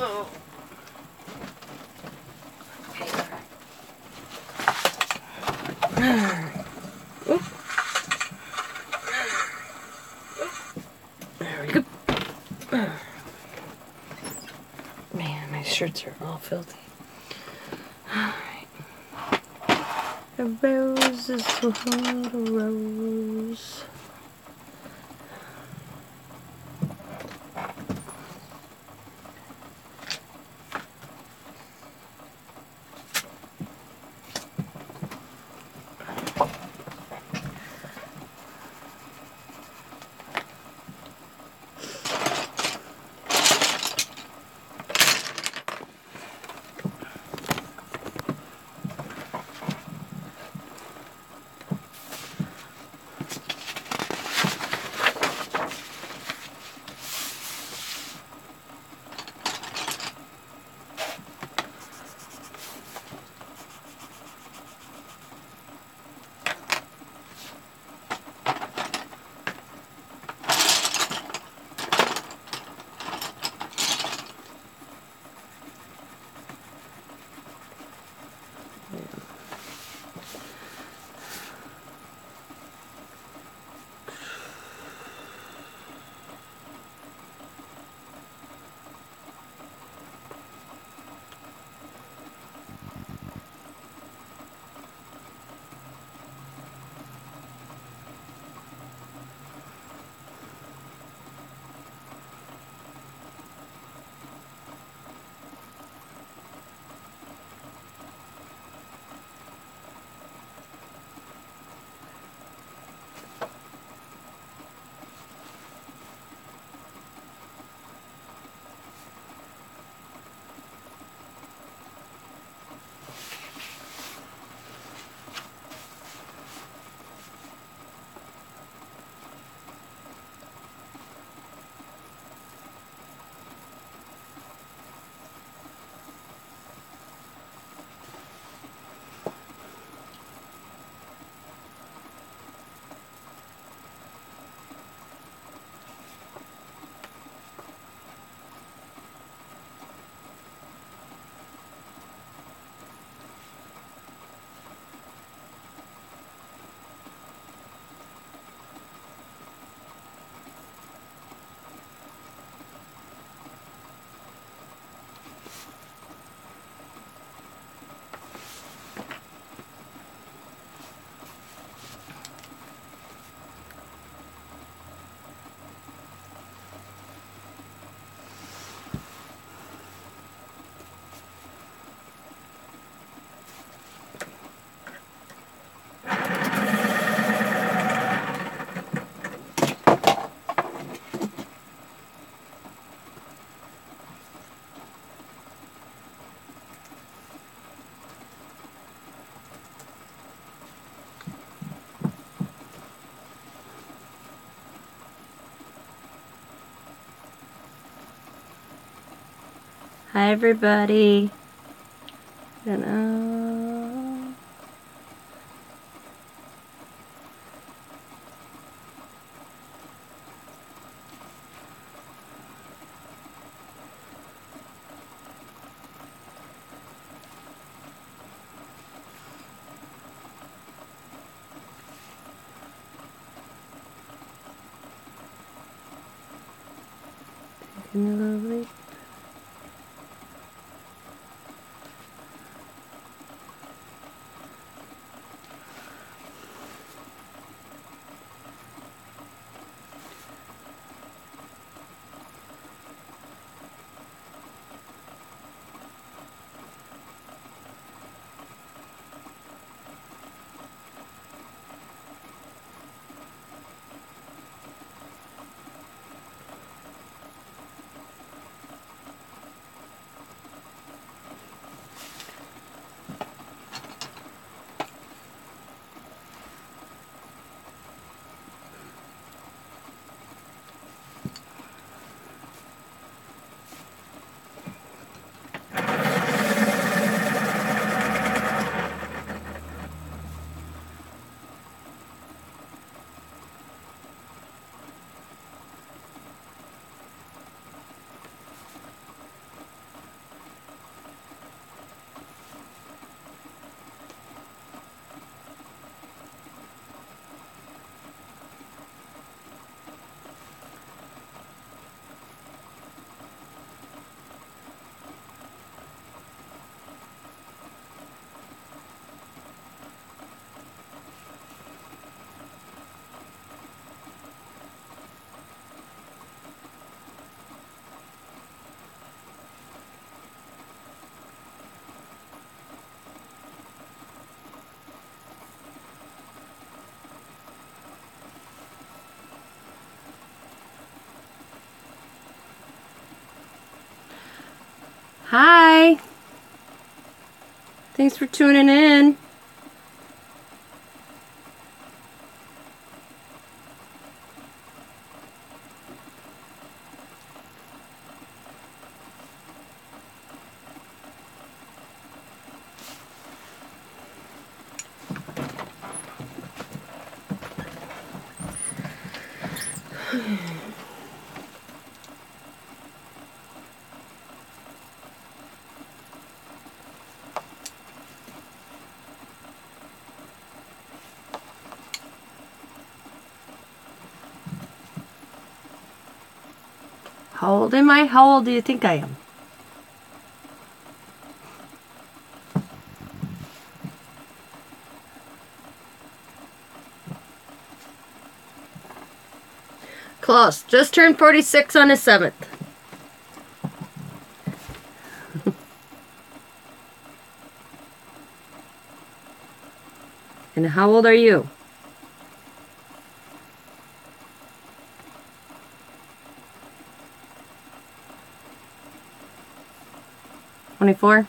Oh. There we go. Man, my shirts are all filthy. Alright. A rose is what a rose. Hi everybody. Lovely. Hi. Thanks for tuning in. How old am I? How old do you think I am? Close. Just turned 46 on the 7th. And how old are you? $24?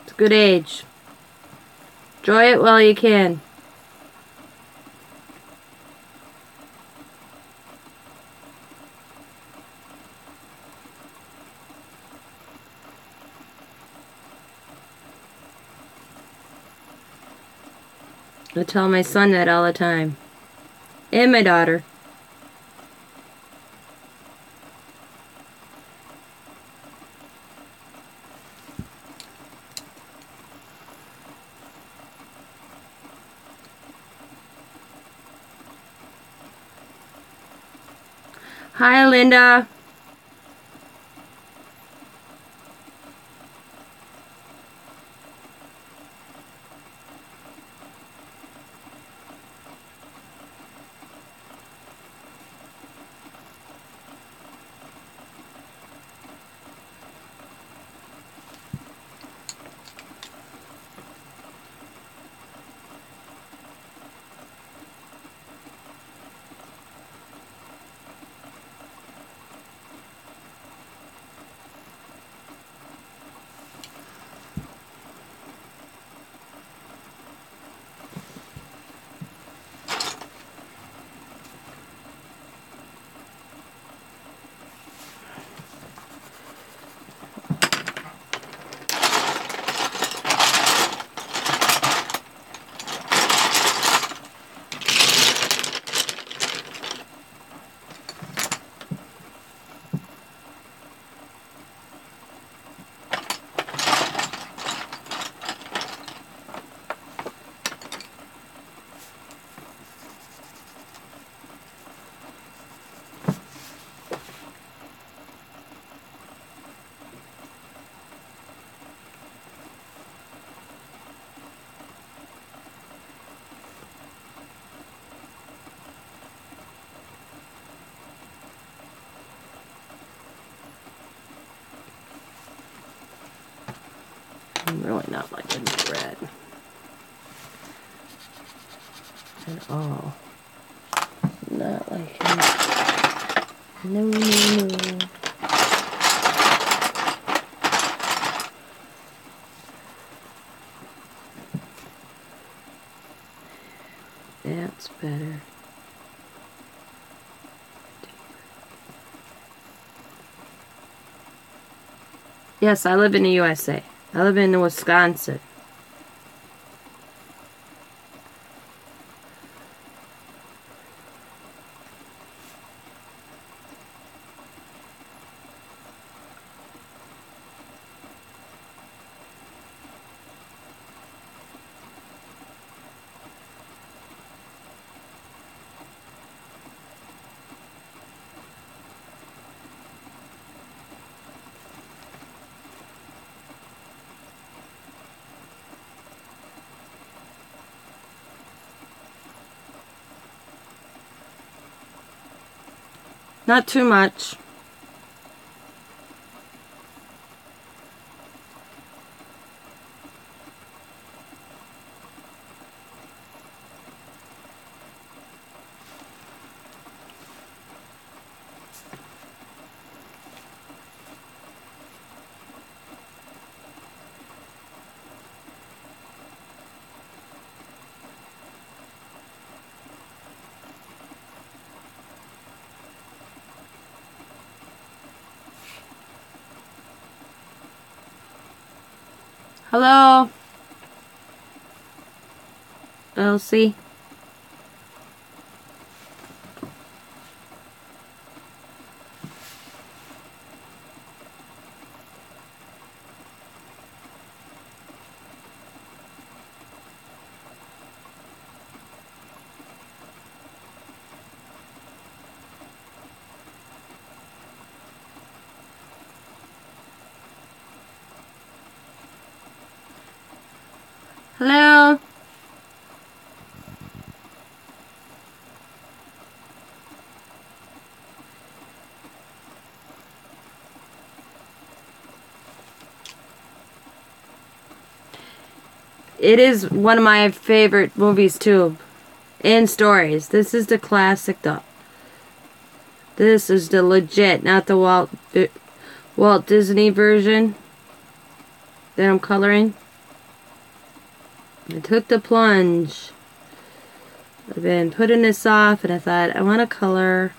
It's a good age. Enjoy it while you can. I tell my son that all the time. And my daughter. Hi, Linda. I'm really not liking the red at all. Not liking it. No, no, no. That's better. Yes, I live in the USA. I live in Wisconsin. Not too much. Hello? Elsie? Hello? It is one of my favorite movies too. And stories. This is the classic though. This is the legit, not the Walt Disney version that I'm coloring. I took the plunge. I've been putting this off and I thought I want to color.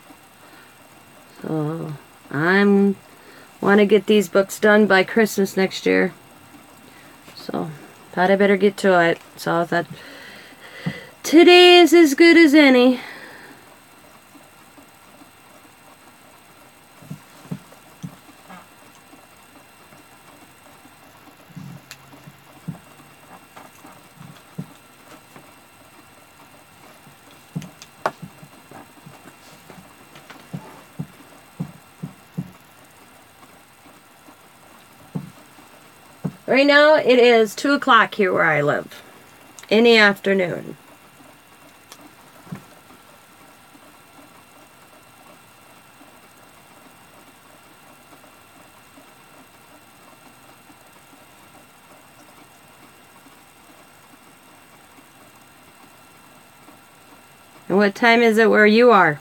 So I want to get these books done by Christmas next year. So thought I better get to it. So I thought today is as good as any. Right now it is 2 o'clock here where I live. In the afternoon. And what time is it where you are?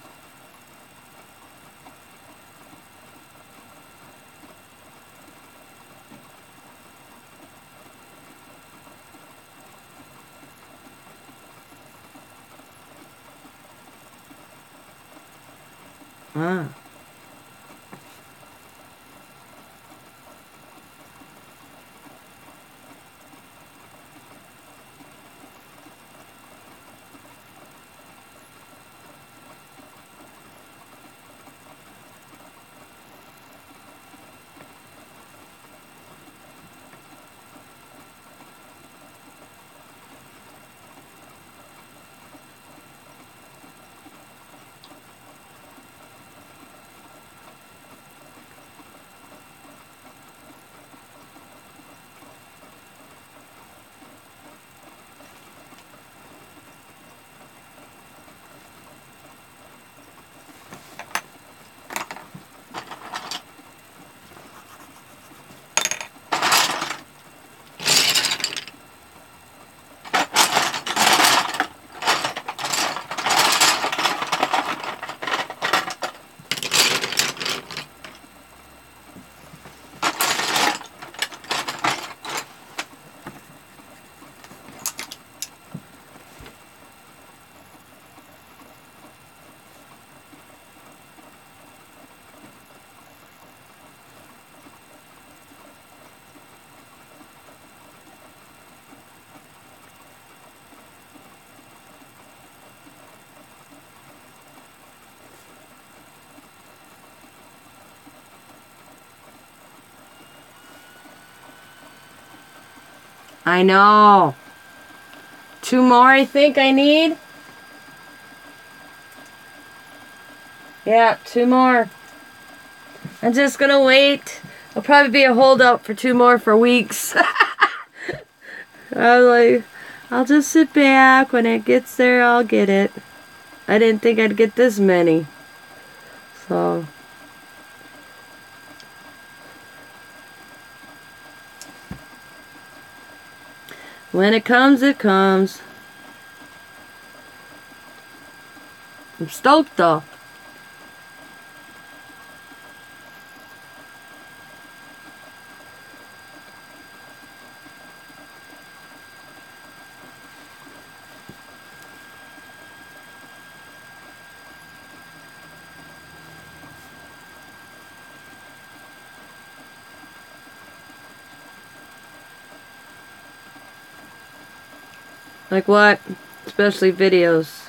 Ah. I know. 2 more I think I need. Yeah, 2 more. I'm just gonna wait. I'll probably be a holdout for 2 more for weeks. I was like, I'll just sit back. When it gets there, I'll get it. I didn't think I'd get this many. So. When it comes, it comes. I'm stoked though. Like what? Especially videos.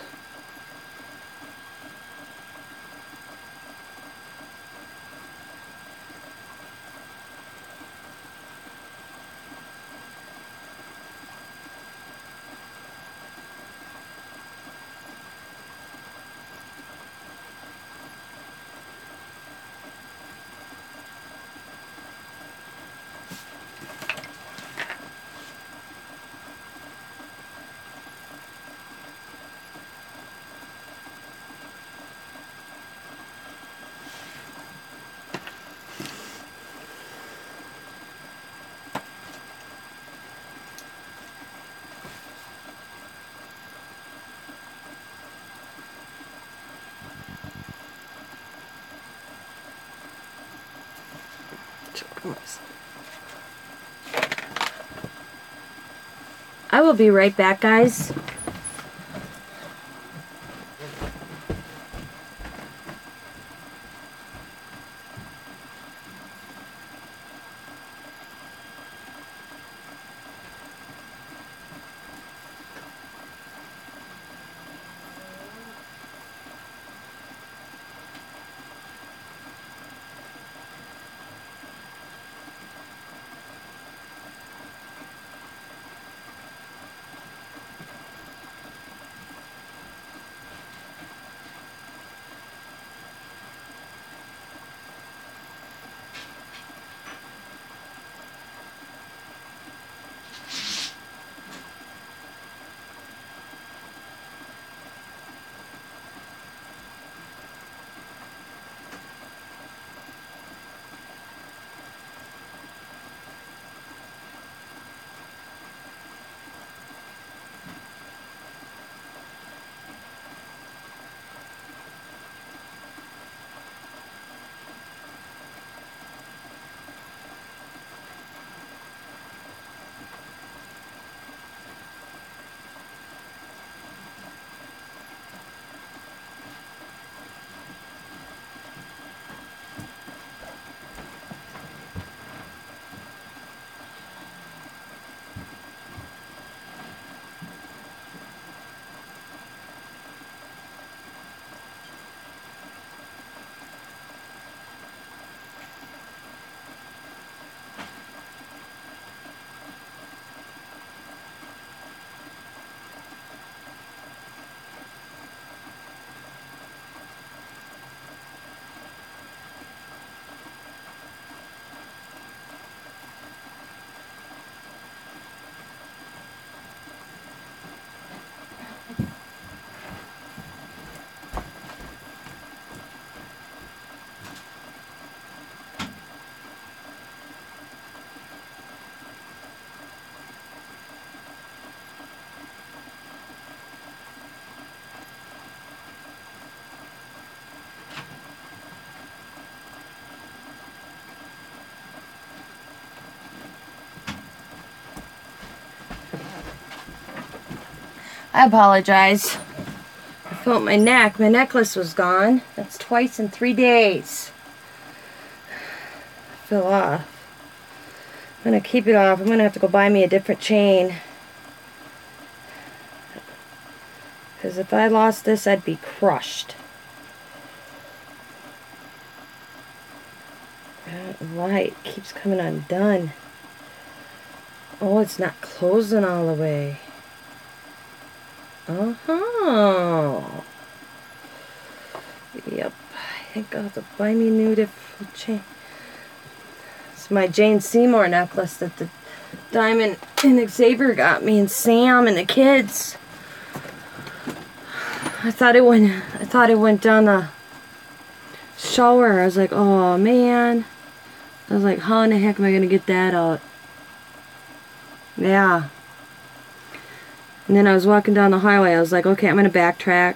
I will be right back, guys. I apologize. I felt my neck. My necklace was gone. That's twice in 3 days. It fell off. I'm going to keep it off. I'm going to have to go buy me a different chain. Because if I lost this, I'd be crushed. I don't know why it keeps coming undone. Oh, it's not closing all the way. Uh-huh. Yep. I think I'll have to buy me a new different chain. It's my Jane Seymour necklace that the Diamond and Xavier got me, and Sam and the kids. I thought it went down the shower. I was like, oh man. I was like, how in the heck am I gonna get that out? Yeah. And then I was walking down the highway. I was like, okay, I'm gonna backtrack.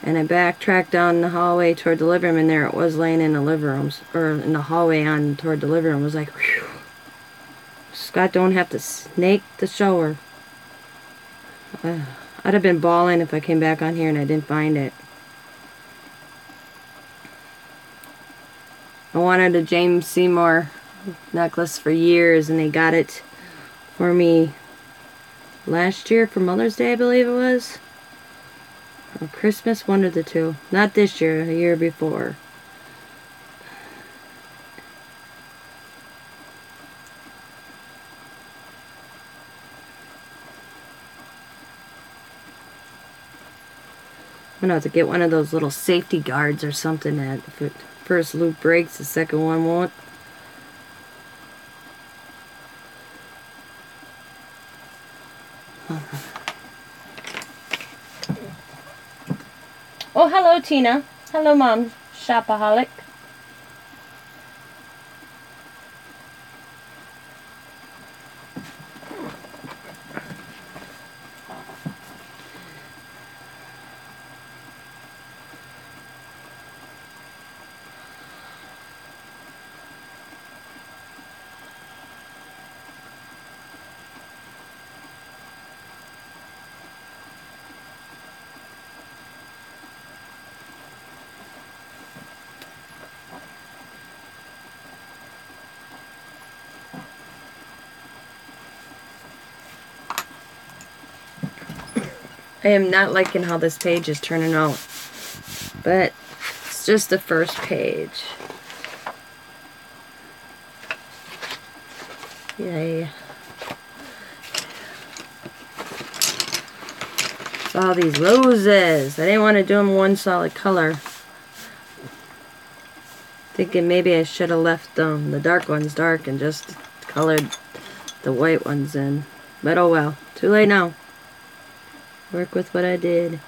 And I backtracked down the hallway toward the living room, and there it was laying in the living room, or in the hallway on toward the living room. I was like, whew. Scott don't have to snake the shower. I'd have been bawling if I came back on here and I didn't find it. I wanted a James Seymour necklace for years, and they got it for me last year for Mother's Day, I believe it was. Or Christmas, one of the two. Not this year, a year before. I'm gonna have to get one of those little safety guards or something that if the first loop breaks, the second one won't. Oh, hello, Tina. Hello, Mom. Shopaholic. I am not liking how this page is turning out, but it's just the first page. Yay. All these roses. I didn't want to do them one solid color. Thinking maybe I should have left the dark ones dark and just colored the white ones in. But oh well. Too late now. Work with what I did.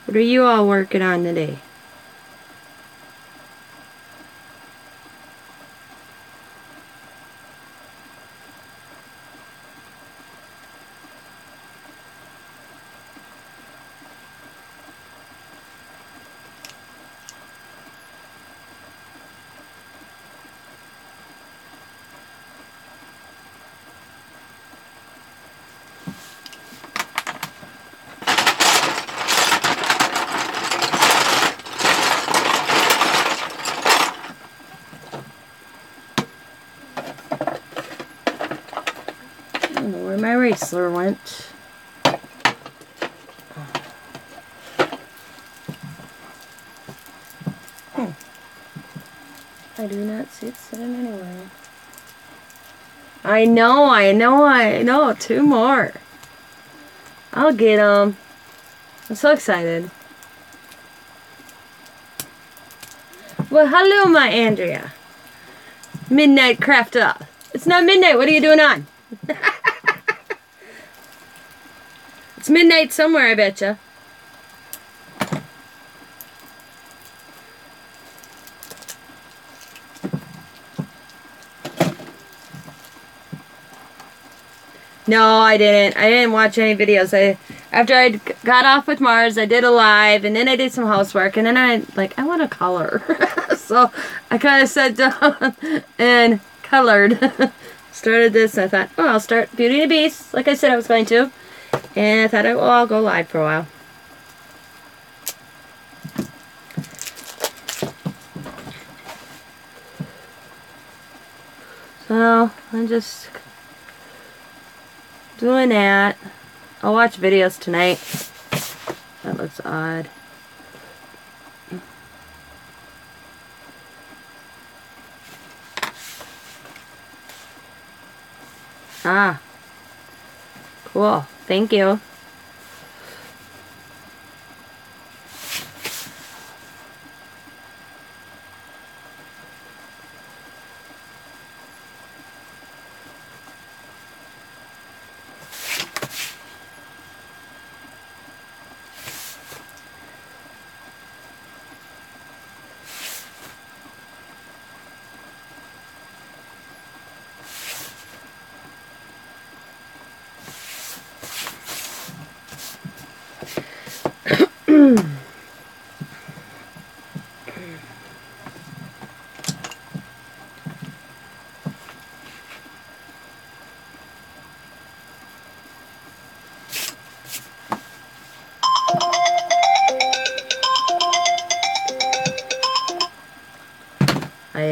What are you all working on today? I don't know where my eraser went. I do not see it sitting anywhere. I know. 2 more. I'll get them. I'm so excited. Well, hello, my Andrea. Midnight craft up. It's not midnight. What are you doing on? It's midnight somewhere, I betcha. No, I didn't. I didn't watch any videos. After I got off with Mars, I did a live, and then I did some housework, and then I want to color. So I kind of sat down and colored. Started this, and I thought, oh, I'll start Beauty and the Beast, like I said I was going to. And I thought, oh, I'll go live for a while. So I'm just doing that. I'll watch videos tonight. That looks odd. Ah. Cool. Thank you.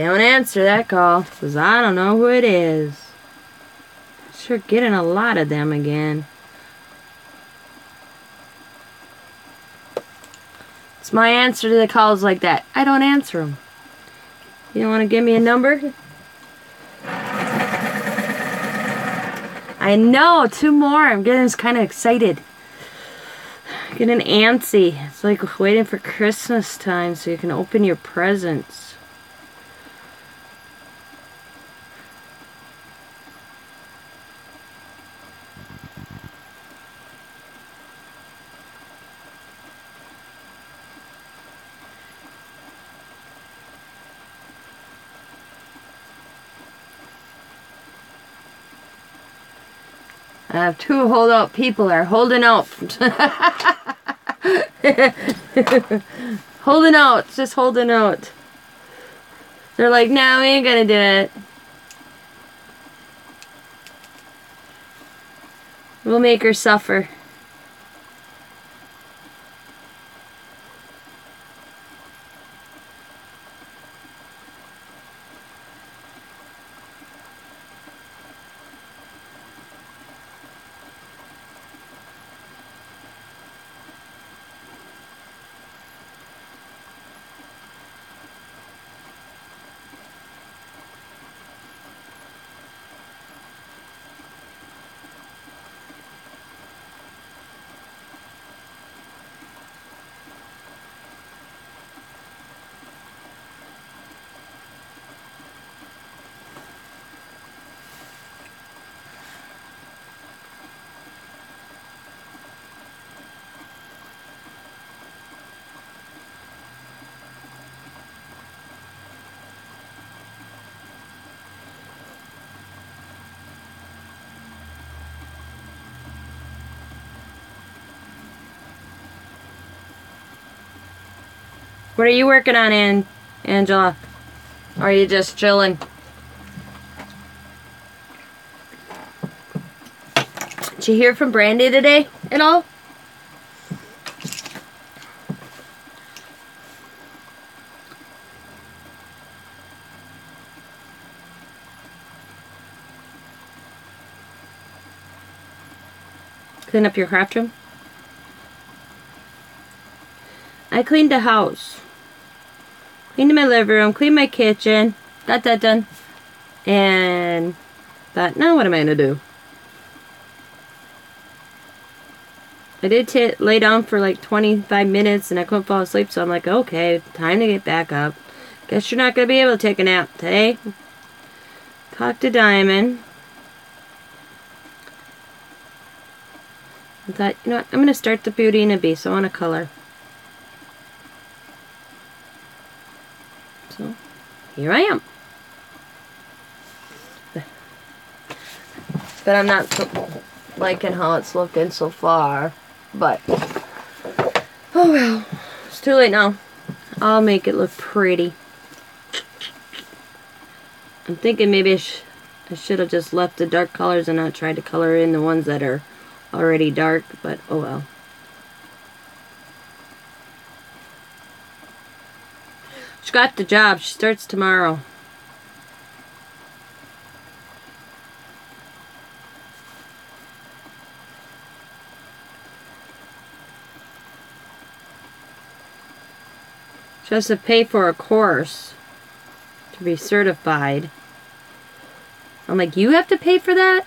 I don't answer that call because I don't know who it is. Sure getting a lot of them again. It's my answer to the calls like that. I don't answer them. You don't want to give me a number? I know, 2 more. I'm getting kind of excited. Getting antsy. It's like waiting for Christmas time so you can open your presents. I have 2 holdout people are holding out. Holding out, just holding out. They're like, no, we ain't gonna do it. We'll make her suffer. What are you working on, Angela? Or are you just chilling? Did you hear from Brandy today at all? Clean up your craft room? I cleaned the house. Cleaned my living room, cleaned my kitchen, got that done, and thought, now what am I going to do? I did lay down for like 25 minutes and I couldn't fall asleep, so I'm like, okay, time to get back up. Guess you're not going to be able to take a nap today. Talked to Diamond. I thought, you know what, I'm going to start the Beauty and the Beast. I want to color. So, here I am. But I'm not liking how it's looking so far. But, oh well. It's too late now. I'll make it look pretty. I'm thinking maybe I should have just left the dark colors and not tried to color in the ones that are already dark. But, oh well. She got the job. She starts tomorrow. She has to pay for a course to be certified. I'm like, you have to pay for that?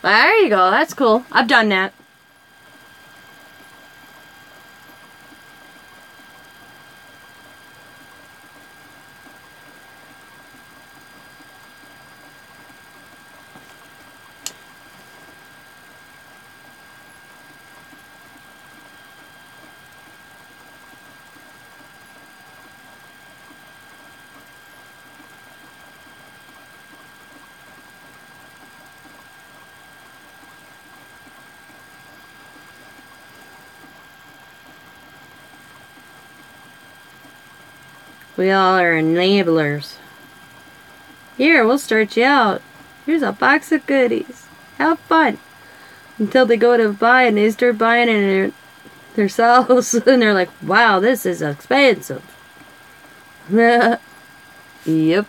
There you go. That's cool. I've done that. We all are enablers. Here, we'll start you out. Here's a box of goodies. have fun. Until they go to buy and they start buying it themselves. And they're like, wow, this is expensive. Yep.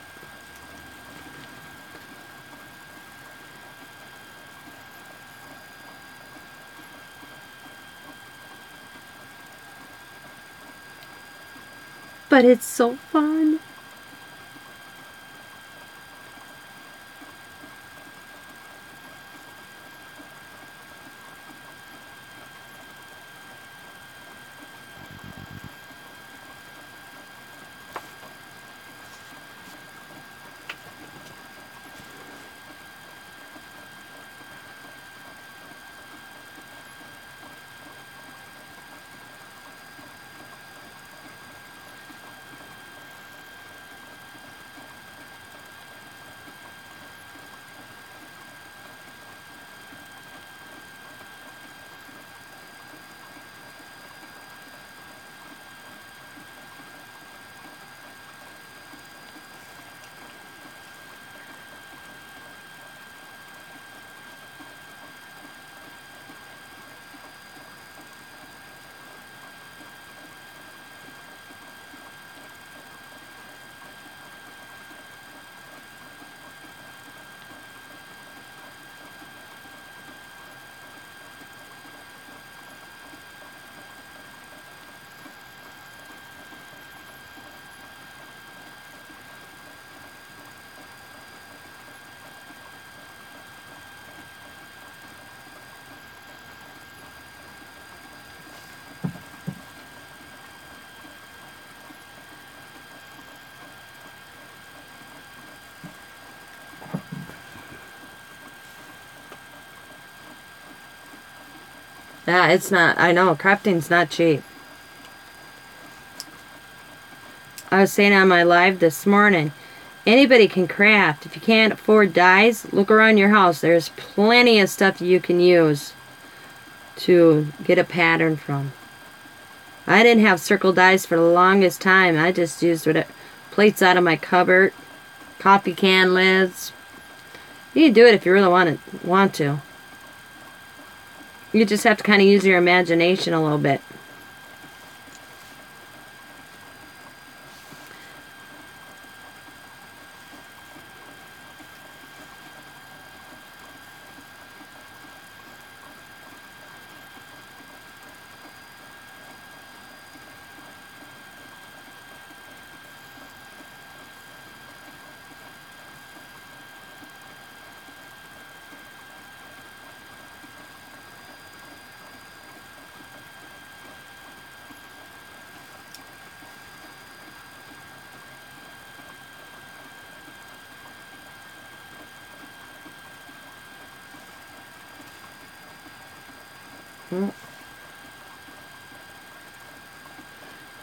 But it's so fun. Yeah, it's not, I know, crafting's not cheap. I was saying on my live this morning, anybody can craft. If you can't afford dyes, look around your house. There's plenty of stuff you can use to get a pattern from. I didn't have circle dies for the longest time. I just used plates out of my cupboard, coffee can lids. You can do it if you really want to. You just have to kind of use your imagination a little bit.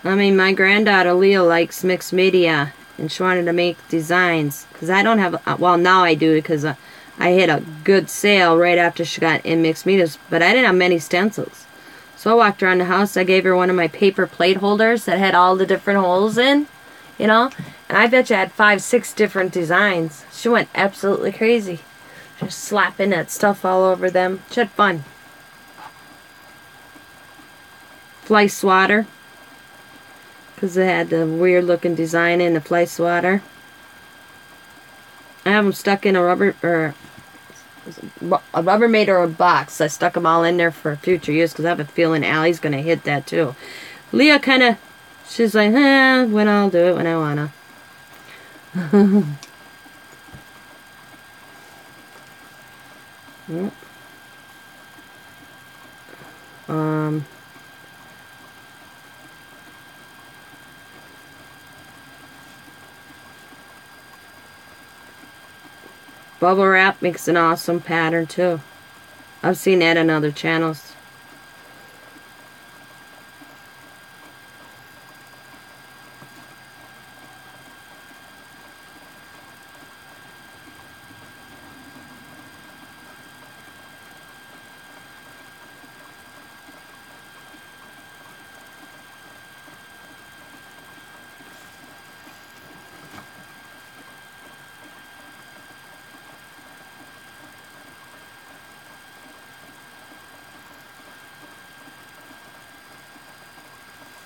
I mean, my granddaughter Leah likes mixed media, and she wanted to make designs. Because I don't have, well, now I do, because I hit a good sale right after she got in mixed medias, but I didn't have many stencils. So I walked around the house, I gave her one of my paper plate holders that had all the different holes in, you know, and I bet you I had 5, 6 different designs. She went absolutely crazy, just slapping that stuff all over them. She had fun. Fly swatter, because it had the weird looking design in the fly swatter. I have them stuck in a Rubbermaid or a box. I stuck them all in there for future use because I have a feeling Allie's going to hit that too. Leah kind of, she's like, when I'll do it when I want to. Bubble wrap makes an awesome pattern too. I've seen that on other channels.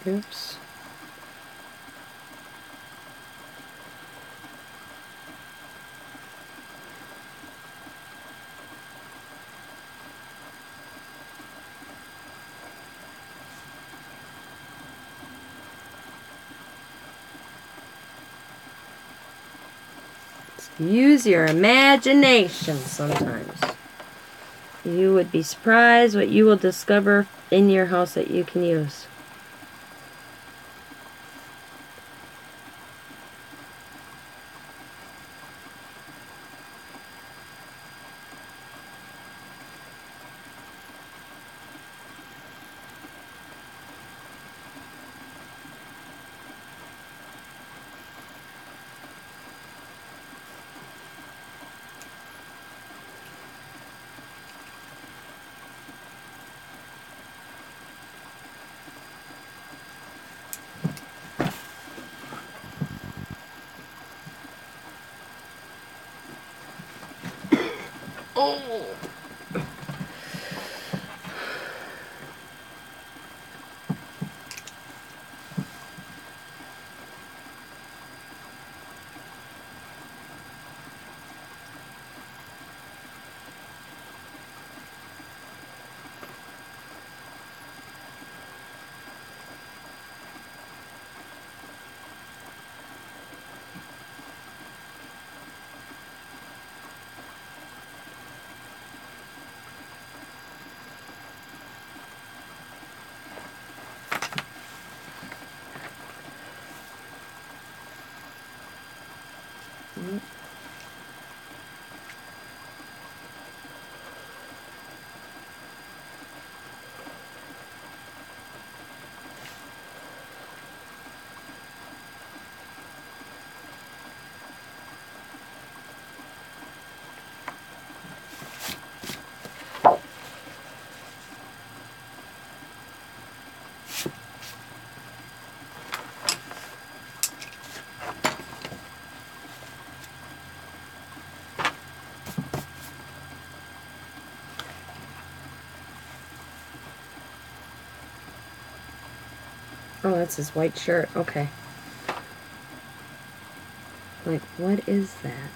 Oops. Use your imagination sometimes. You would be surprised what you will discover in your house that you can use. Oh. Oh, that's his white shirt. Okay. Like, what is that?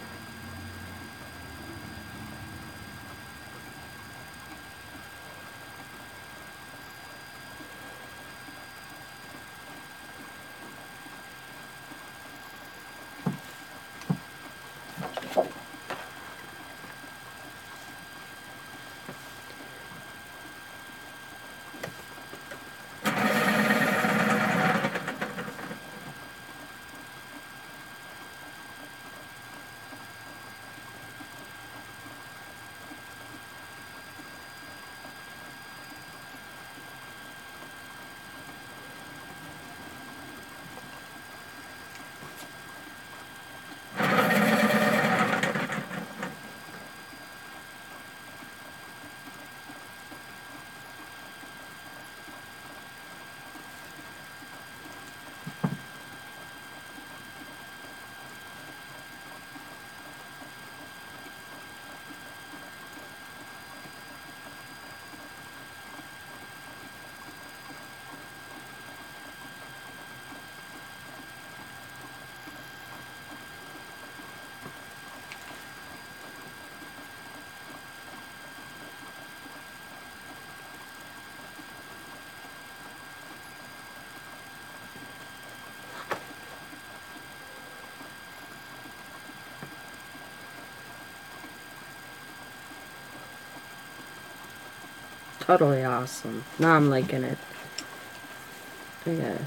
Totally awesome. Now I'm liking it. Yeah.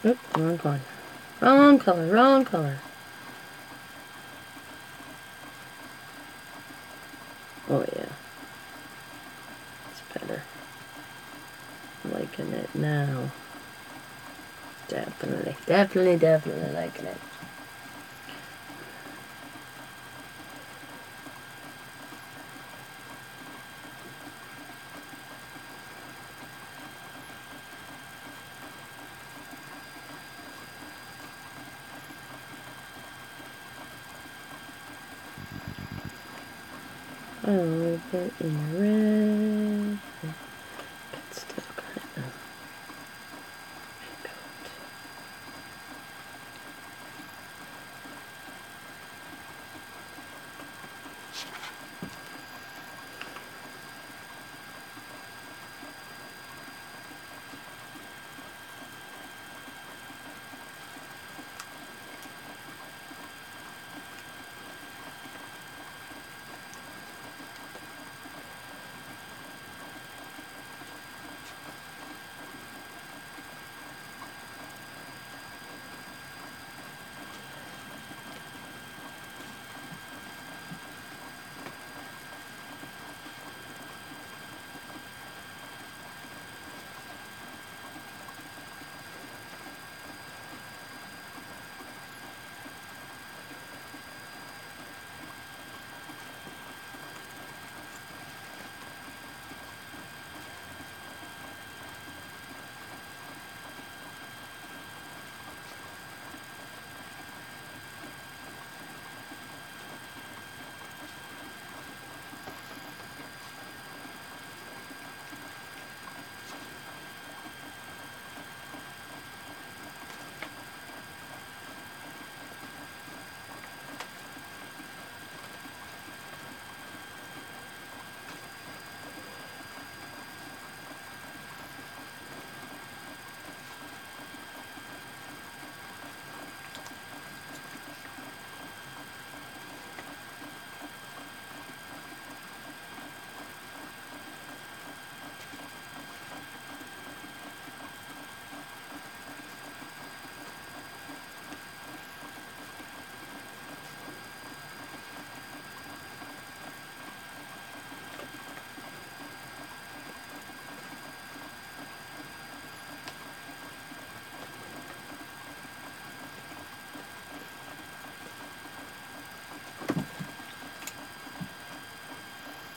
Oop, wrong color. Wrong color, wrong color. Oh yeah. It's better. I'm liking it now. Definitely, definitely, definitely liking it. A little bit in the red. It's still kind of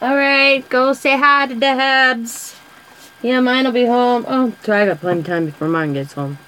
Alright, go say hi to the Habs. Yeah, mine will be home. Oh, so I got plenty of time before mine gets home.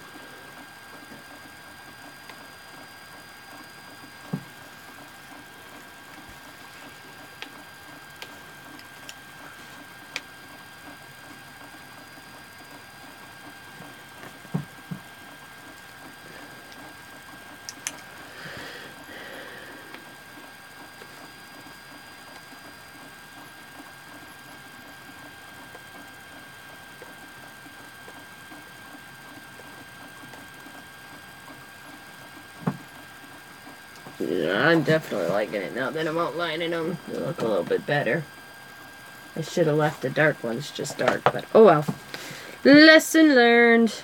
Yeah, I'm definitely liking it now that I'm outlining them. They look a little bit better. I should have left the dark ones just dark, but oh well. Lesson learned.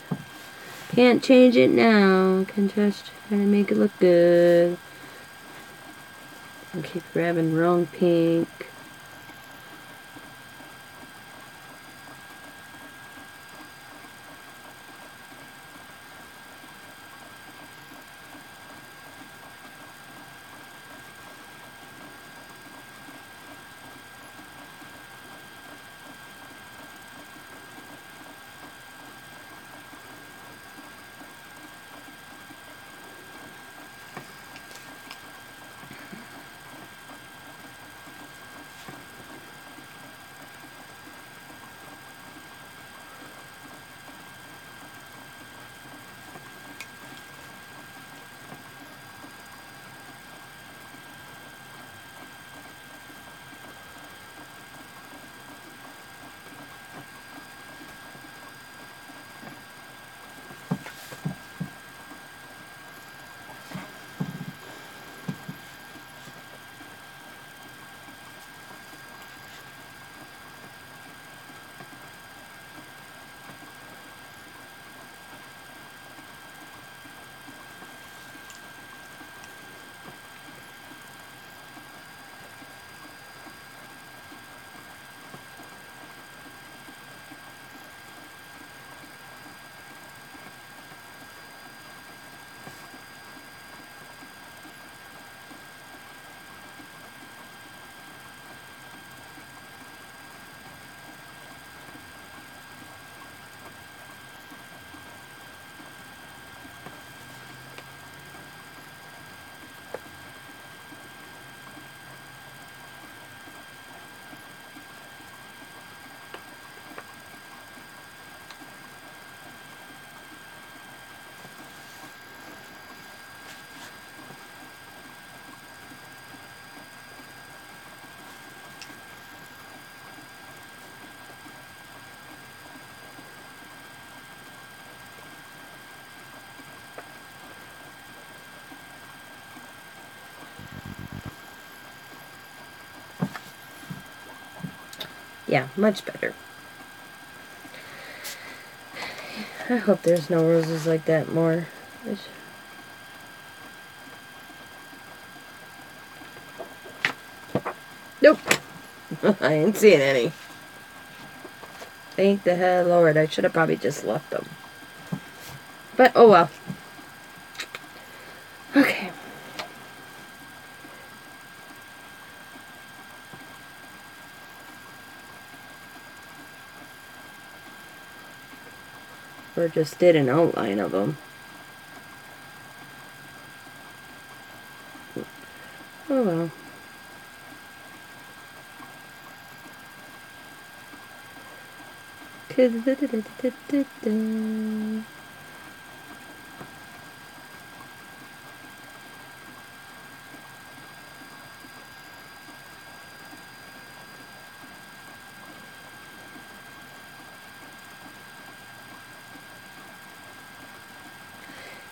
Can't change it now. Can just try to make it look good. I keep grabbing wrong pink. Yeah, much better. I hope there's no roses like that more. Nope. I ain't seeing any. Thank the hell Lord. I should have probably just left them. But, oh well. Okay. Or just did an outline of them. Oh well.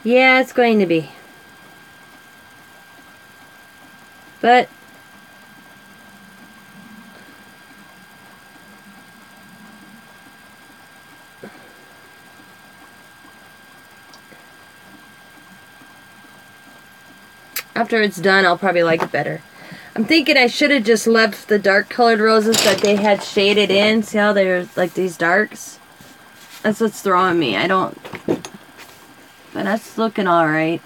Yeah, it's going to be. But after it's done, I'll probably like it better. I'm thinking I should have just left the dark colored roses that they had shaded in. See how they're like these darks? That's what's throwing me. I don't... But that's looking alright.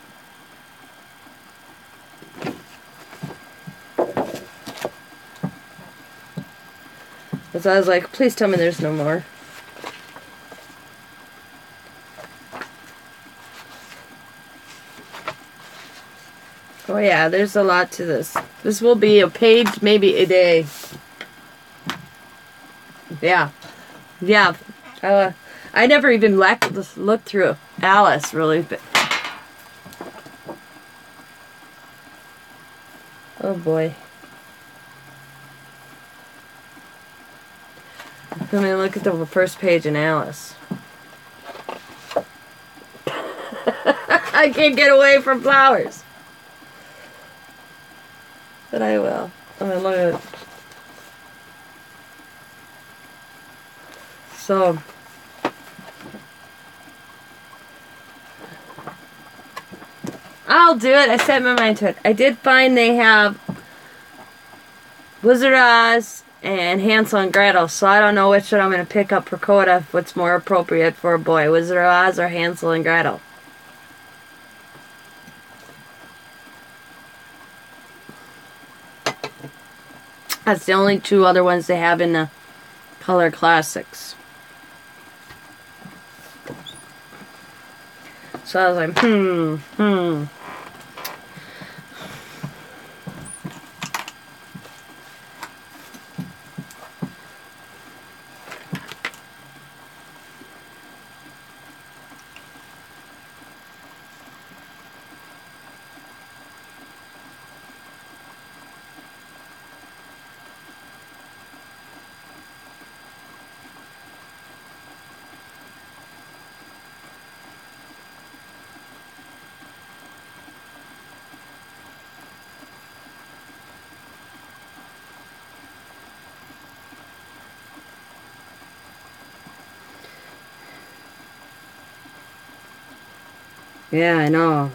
So I was like, please tell me there's no more. Oh yeah, there's a lot to this. This will be a page, maybe a day. Yeah. Yeah. I never even looked through Alice, really. But oh boy. Let me look at the first page in Alice. I can't get away from flowers. But I will. I'm gonna look at it. So I'll do it. I set my mind to it. I did find they have Wizard of Oz and Hansel and Gretel, so I don't know which one I'm going to pick up for Coda, what's more appropriate for a boy, Wizard of Oz or Hansel and Gretel. That's the only two other ones they have in the Color Classics. So I was like, yeah, I know.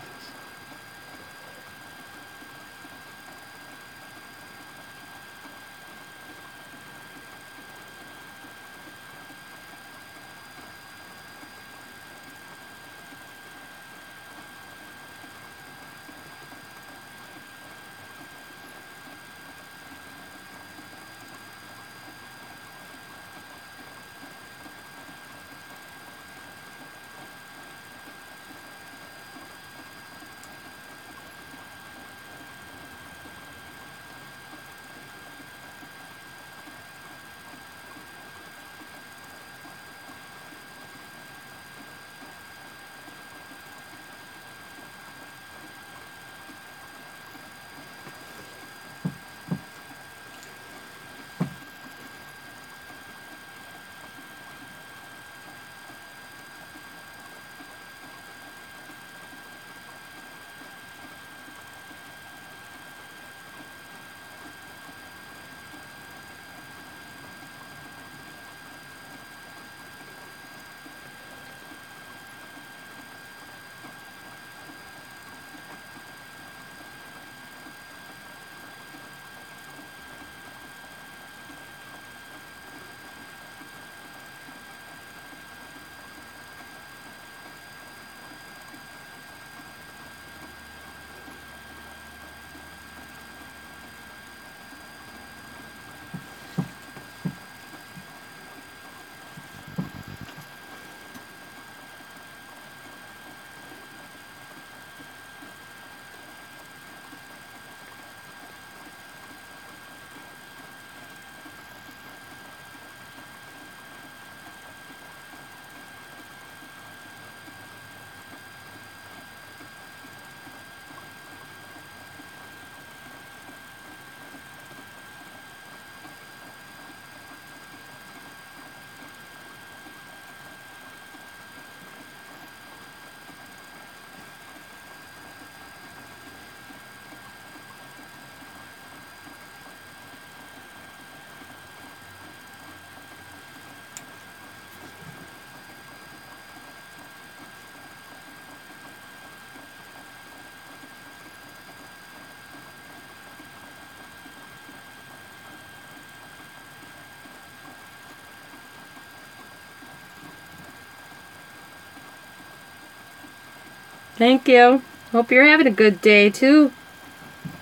Thank you. Hope you're having a good day too,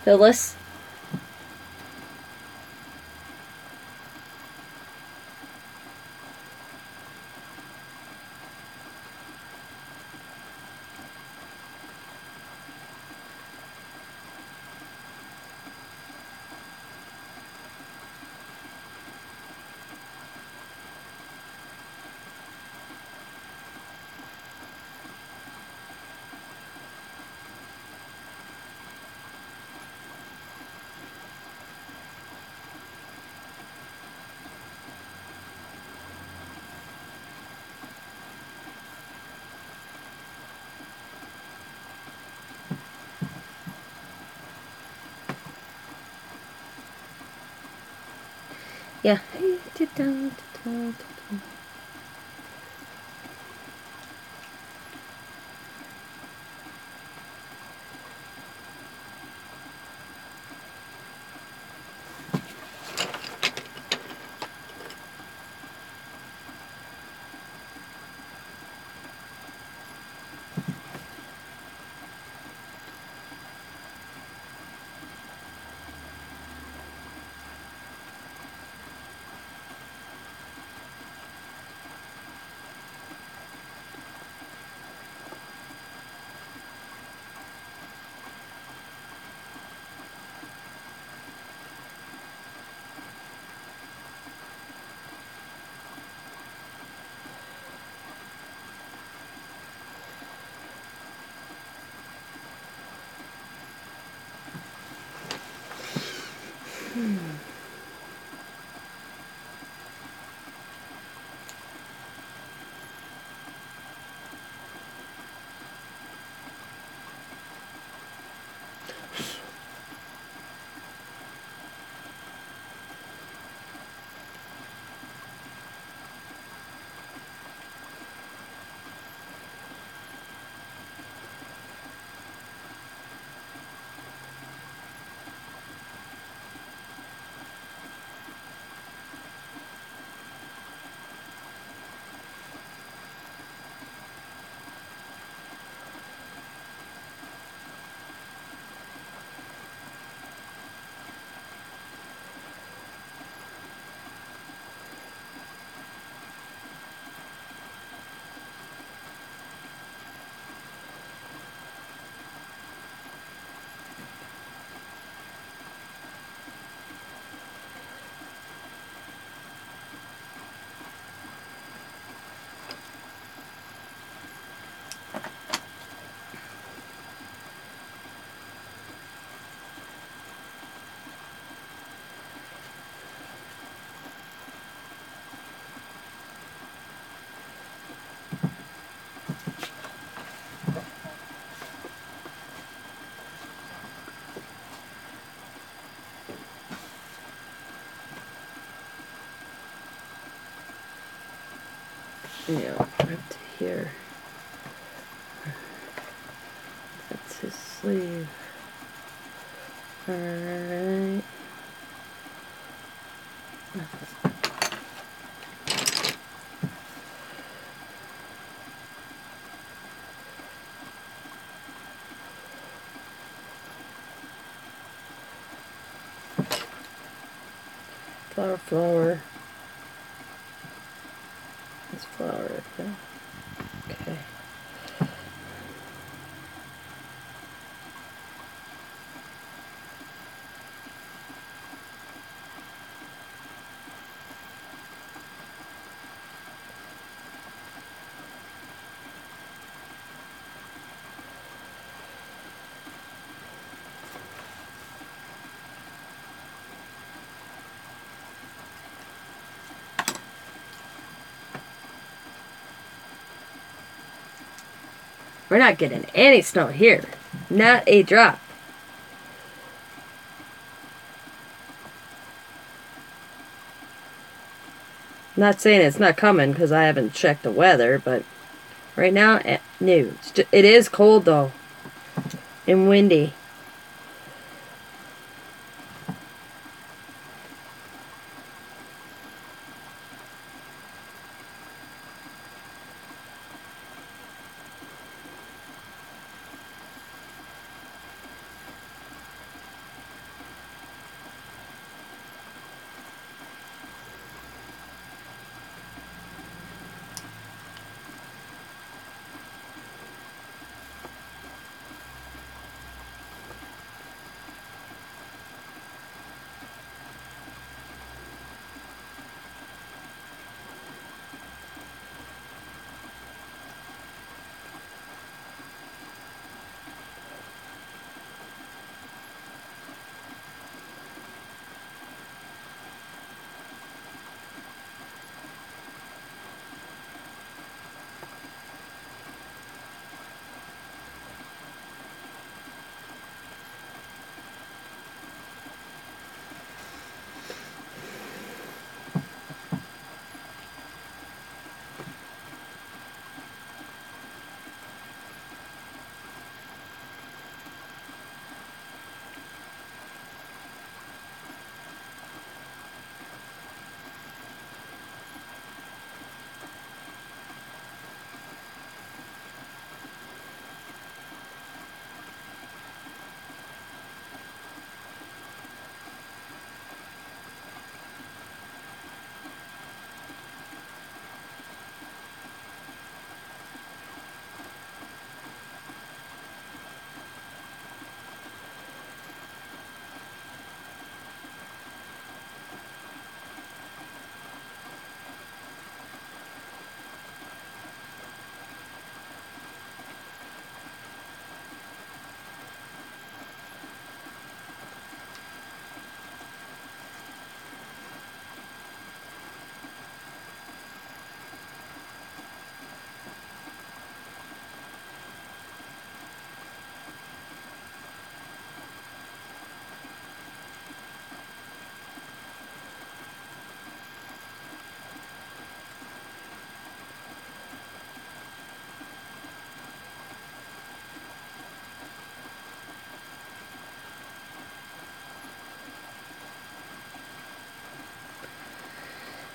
Phyllis. Yeah. Yeah, up to here. That's his sleeve. Alright. Flower, flower. This flower, okay. Okay. We're not getting any snow here. Not a drop. Not saying it's not coming because I haven't checked the weather, but right now, no. It is cold though. And windy.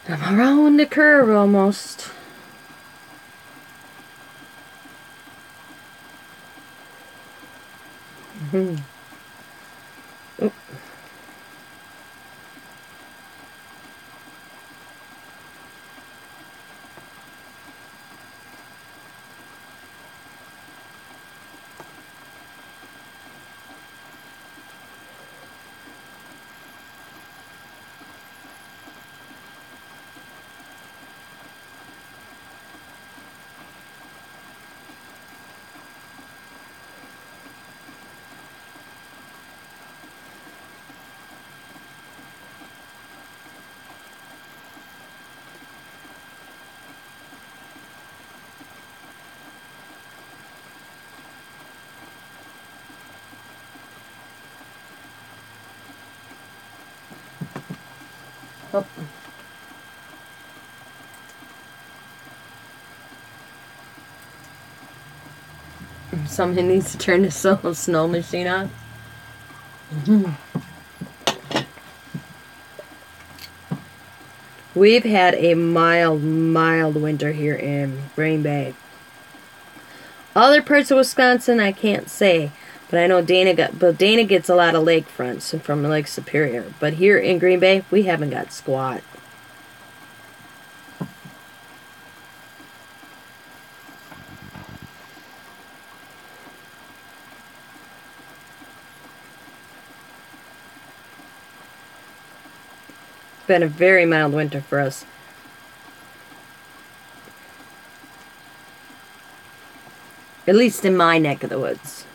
I'm around the curve almost. Mm-hmm. Oh. Oh. Somebody needs to turn the snow machine on. We've had a mild winter here in Green Bay. Other parts of Wisconsin, I can't say, but I know Dana gets a lot of lakefronts from Lake Superior. But here in Green Bay, we haven't got squat. It's been a very mild winter for us. At least in my neck of the woods.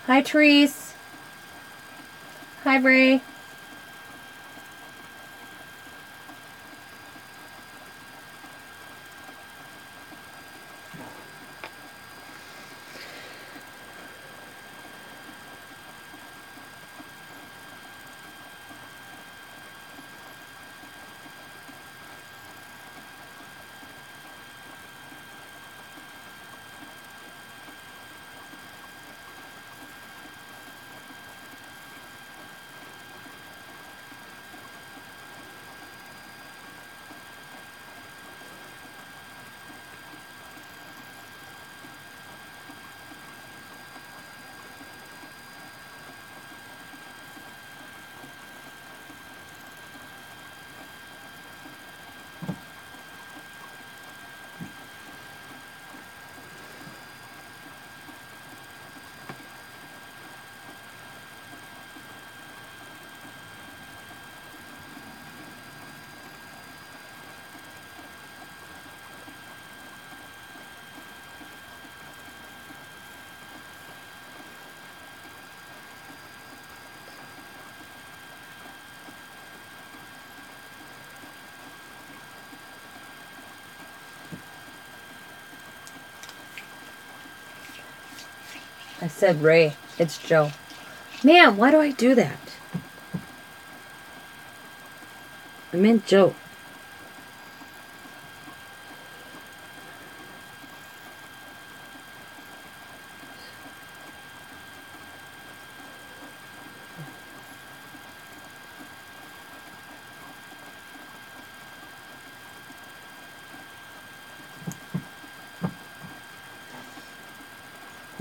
Hi, Therese. Hi, Bray. I said Ray. It's Joe. Man, why do I do that? I meant Joe.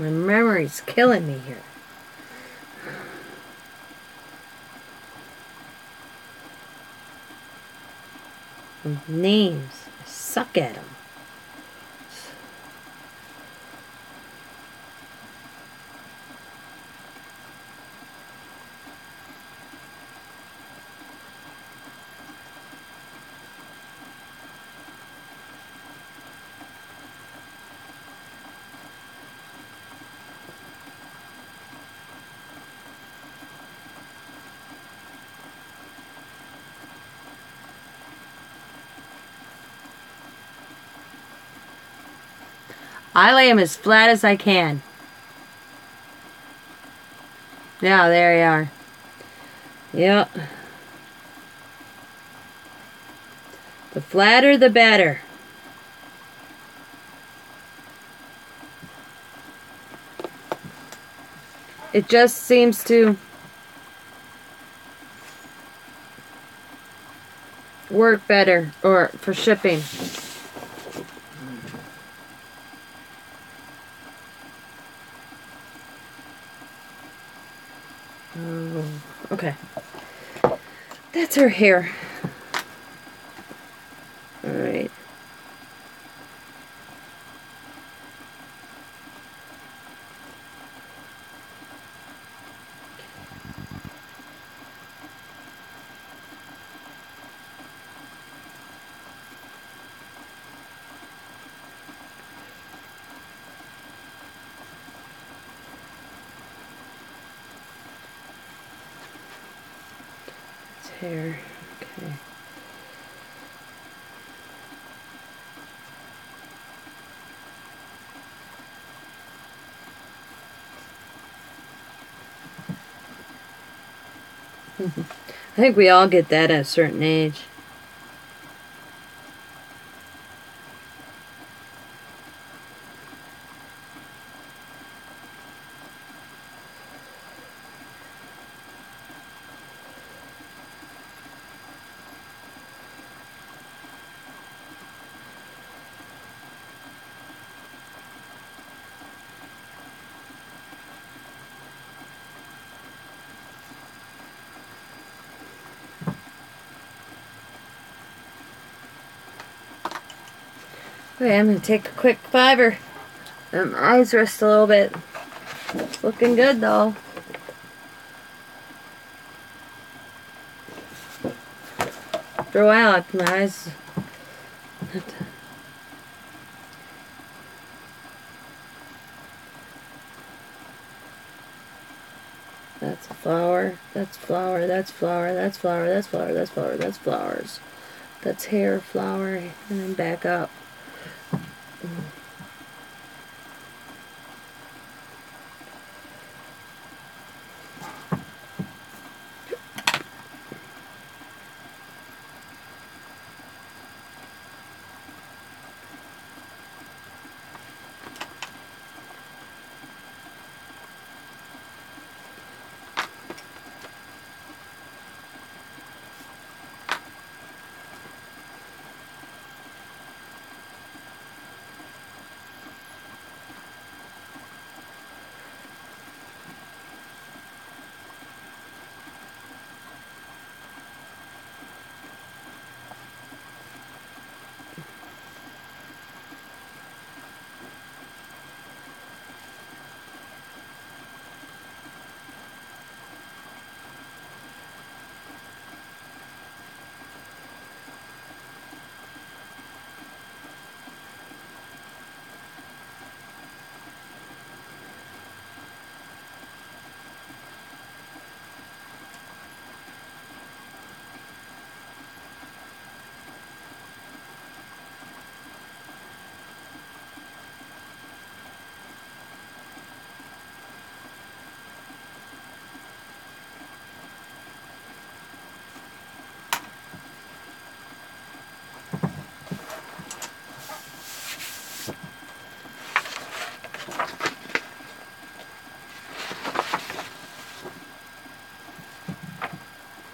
My memory's killing me here. Names. I suck at them. I lay them as flat as I can. Yeah, there you are. Yep. The flatter, the better. It just seems to work better or for shipping. Oh, okay. That's her hair. All right. It's hair. Okay. I think we all get that at a certain age. Okay, I'm going to take a quick fiber. Eyes rest a little bit. It's looking good though. For a while, my eyes... That's a flower, that's flower, that's flower, that's flower, that's flower, that's flower, that's flowers. That's hair, flower, and then back up.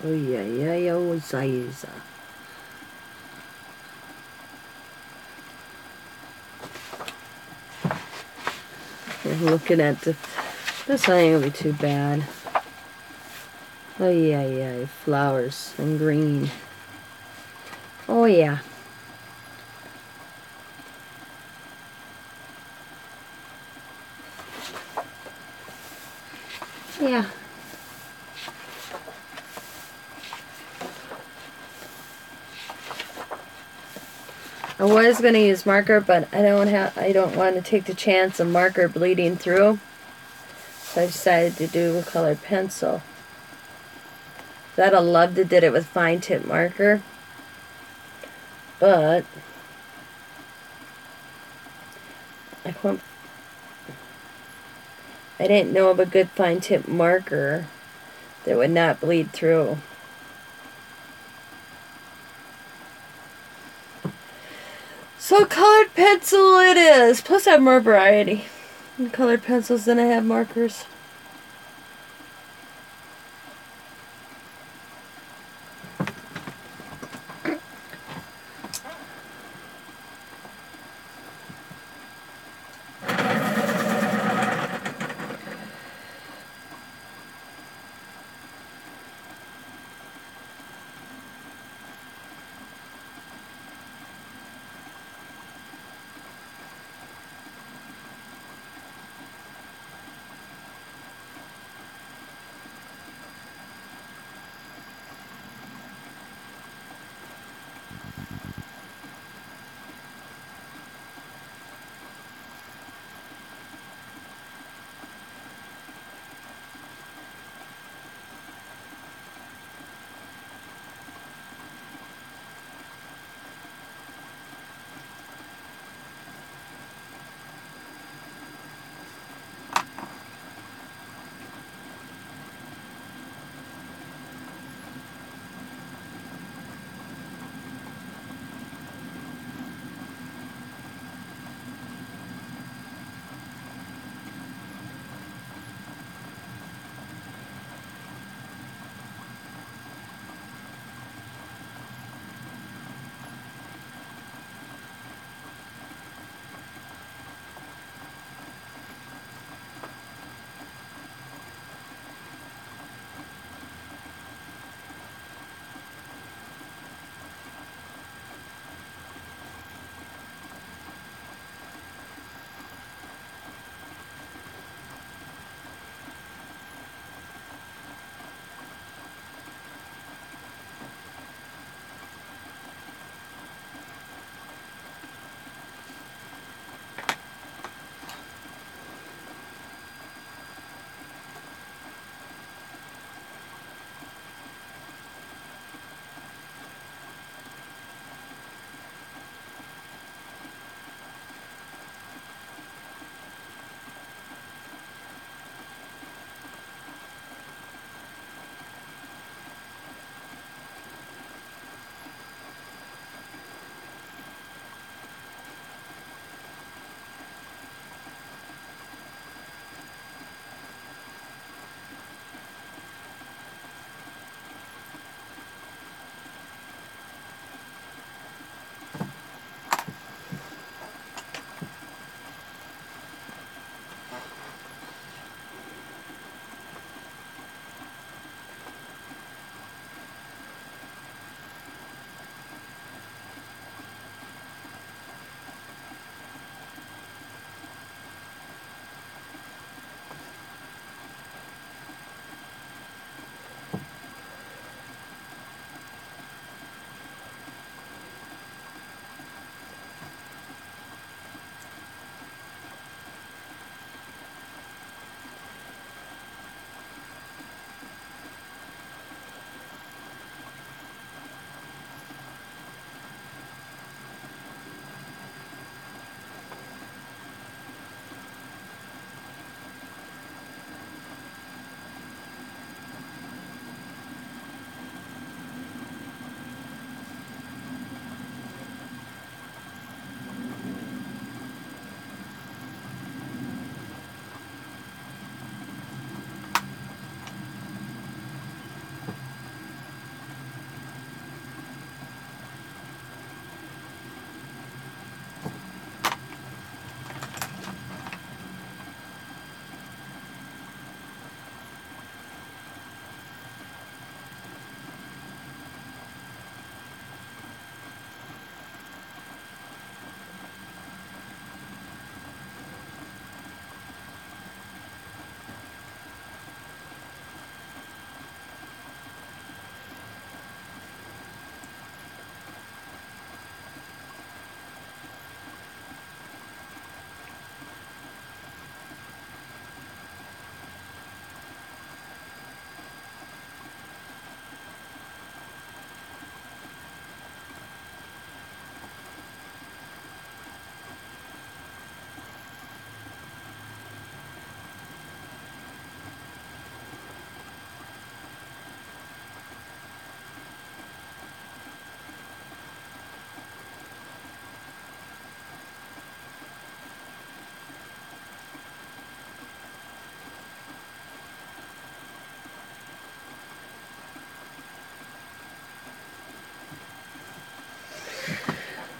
Oh yeah, oh size. Okay. looking at this one ain't gonna be too bad. Oh yeah, yeah, flowers and green. Oh yeah. Yeah. I was gonna use marker, but I don't want to take the chance of marker bleeding through. So I decided to do a colored pencil. I'd have loved to did it with fine tip marker, but I didn't know of a good fine tip marker that would not bleed through. So colored pencil it is. Plus I have more variety in colored pencils than I have markers.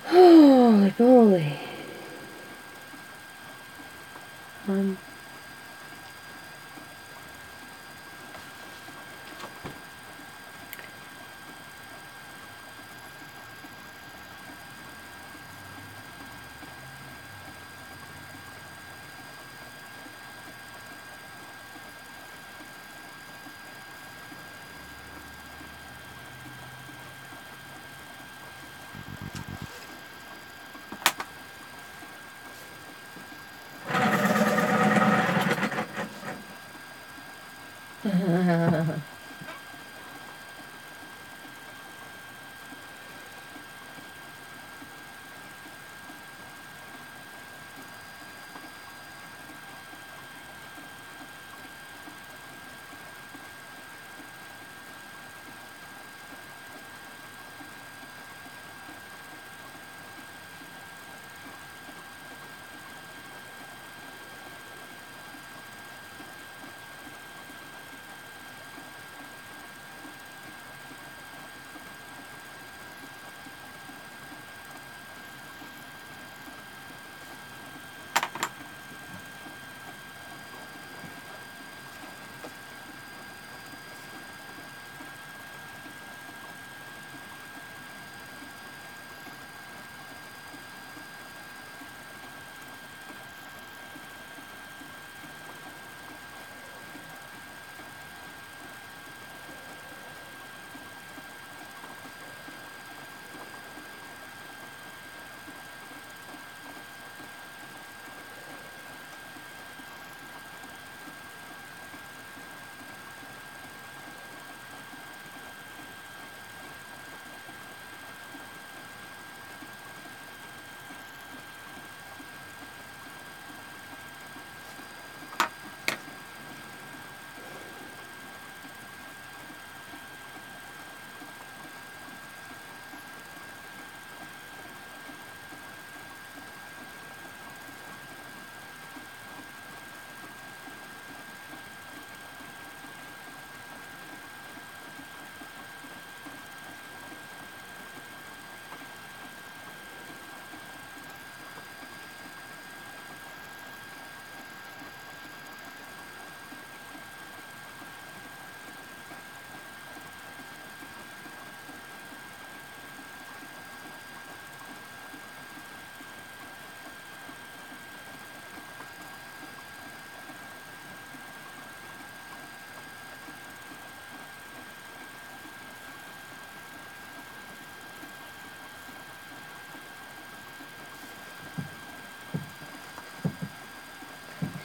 Holy moly.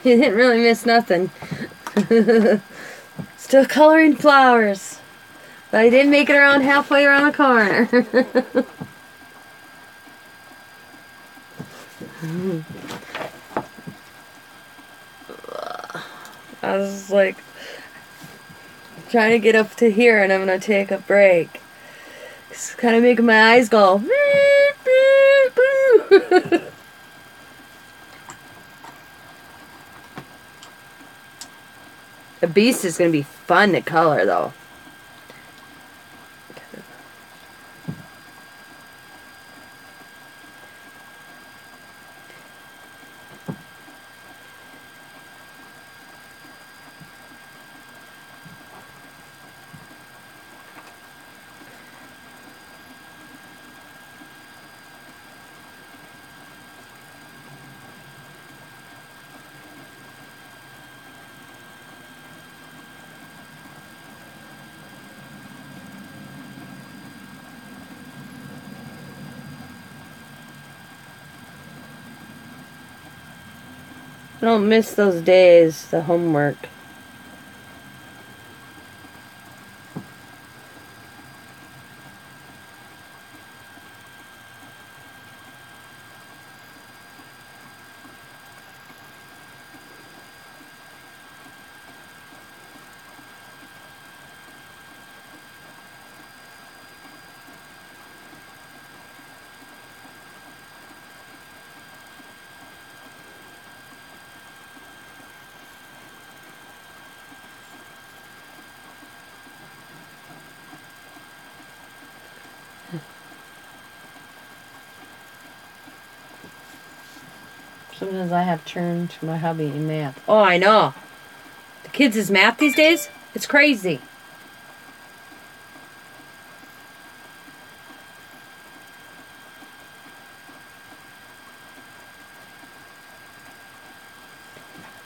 You didn't really miss nothing. Still coloring flowers. But I did make it around halfway around the corner. I was like trying to get up to here, and I'm going to take a break. It's kind of making my eyes go. The Beast is going to be fun to color, though. I don't miss those days, the homework. Sometimes I have turned to my hobby in math. Oh, I know. The kids' math these days, it's crazy.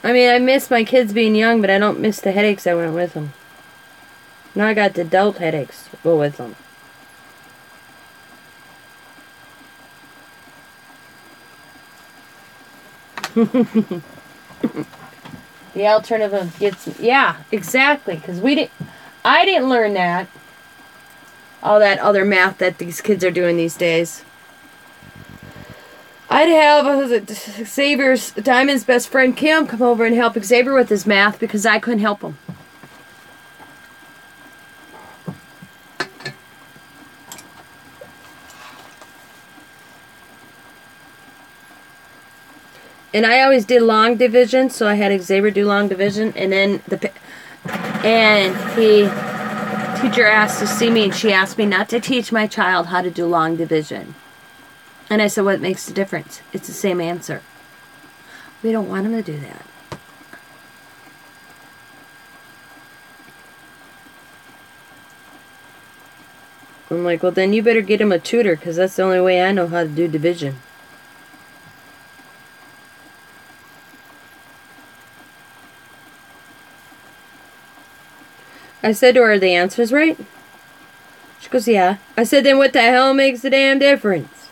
I mean, I miss my kids being young, but I don't miss the headaches that went with them. Now I got the adult headaches go with them. The alternative gets, yeah, exactly, because I didn't learn that. All that other math that these kids are doing these days. I'd have Xavier's, Diamond's best friend Kim, come over and help Xavier with his math because I couldn't help him. And I always did long division, so I had Xavier do long division, and then teacher asked to see me, and she asked me not to teach my child how to do long division. And I said, what makes the difference? It's the same answer. We don't want him to do that. I'm like, well, then you better get him a tutor, because that's the only way I know how to do division. I said to her, are the answers right? She goes, yeah. I said, then what the hell makes the damn difference?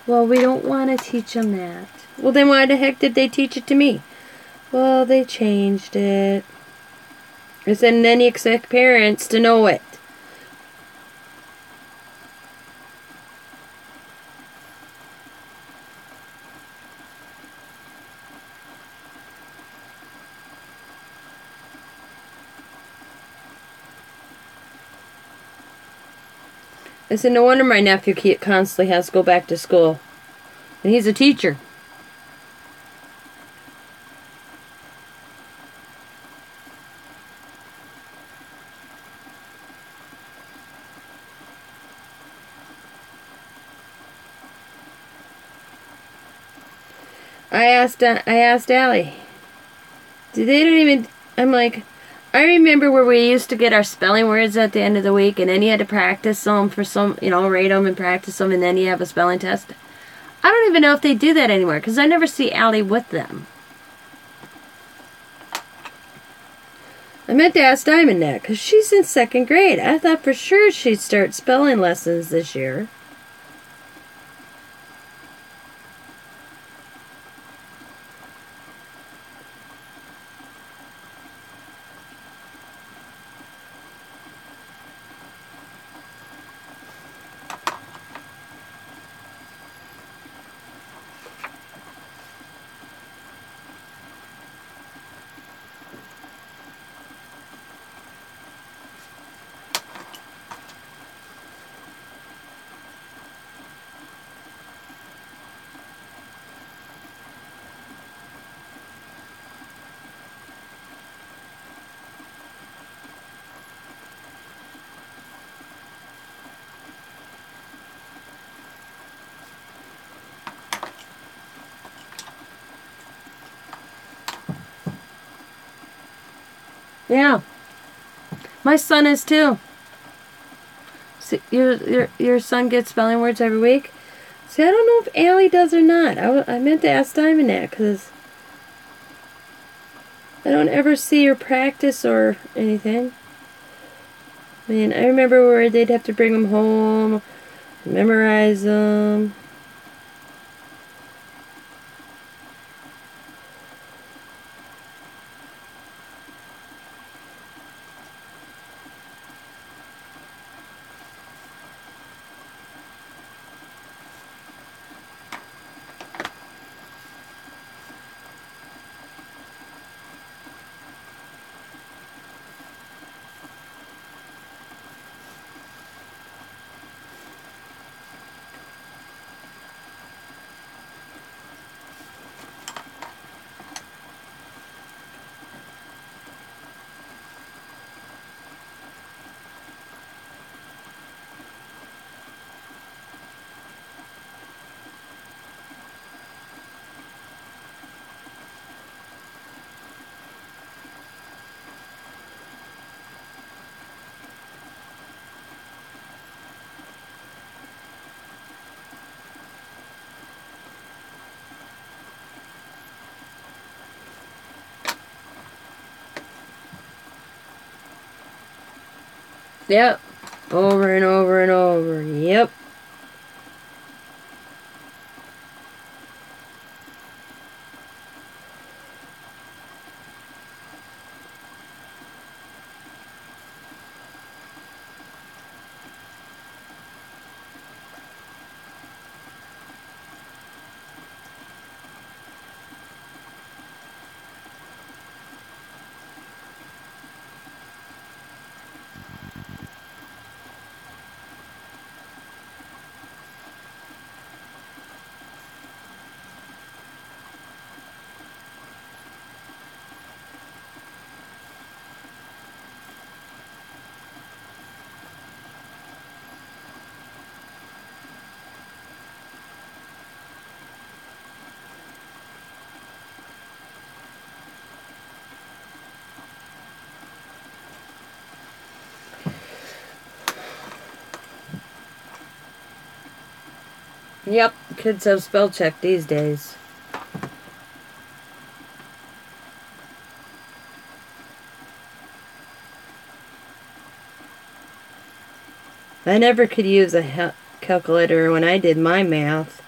Well, we don't want to teach them that. Well, then why the heck did they teach it to me? Well, they changed it. I said, and then you expect parents to know it. I said, no wonder my nephew constantly has to go back to school. And he's a teacher. I asked Allie. They don't even, I'm like, I remember where we used to get our spelling words at the end of the week, and then you had to practice them for some, rate them and practice them, and then you have a spelling test. I don't even know if they do that anymore, because I never see Allie with them. I meant to ask Diamond that, because she's in 2nd grade. I thought for sure she'd start spelling lessons this year. Yeah. My son is too. See, your son gets spelling words every week? See, I don't know if Allie does or not. I meant to ask Diamond that, because I don't ever see her practice or anything. I mean, I remember where they'd have to bring them home, memorize them. Yep. Over and over and over. Yep. Yep, kids have spell check these days. I never could use a calculator when I did my math.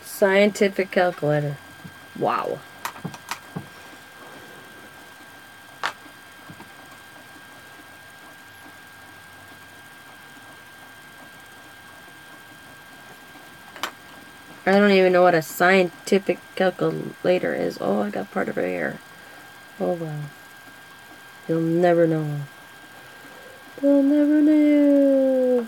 Scientific calculator. Wow. I don't even know what a scientific calculator is. Oh, I got part of her hair. Oh, wow. You'll never know. You'll never know.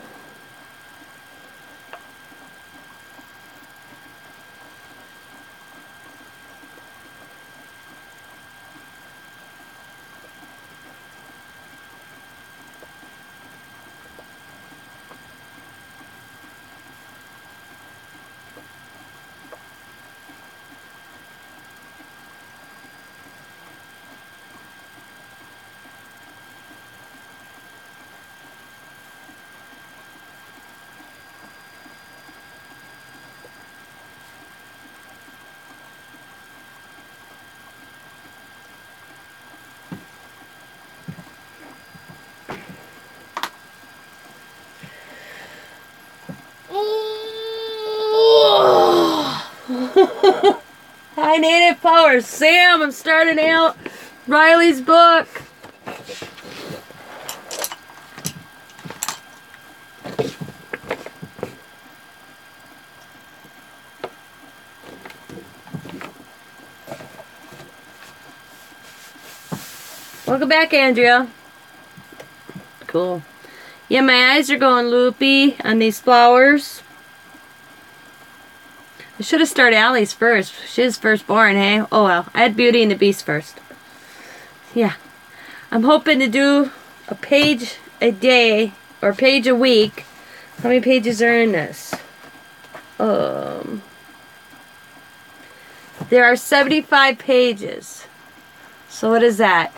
High native power. Sam, I'm starting out Riley's book. Welcome back, Andrea. Cool. Yeah, my eyes are going loopy on these flowers. I should have started Allie's first. She's firstborn, hey? Oh well. I had Beauty and the Beast first. Yeah. I'm hoping to do a page a day or a page a week. How many pages are in this? There are 75 pages. So what is that?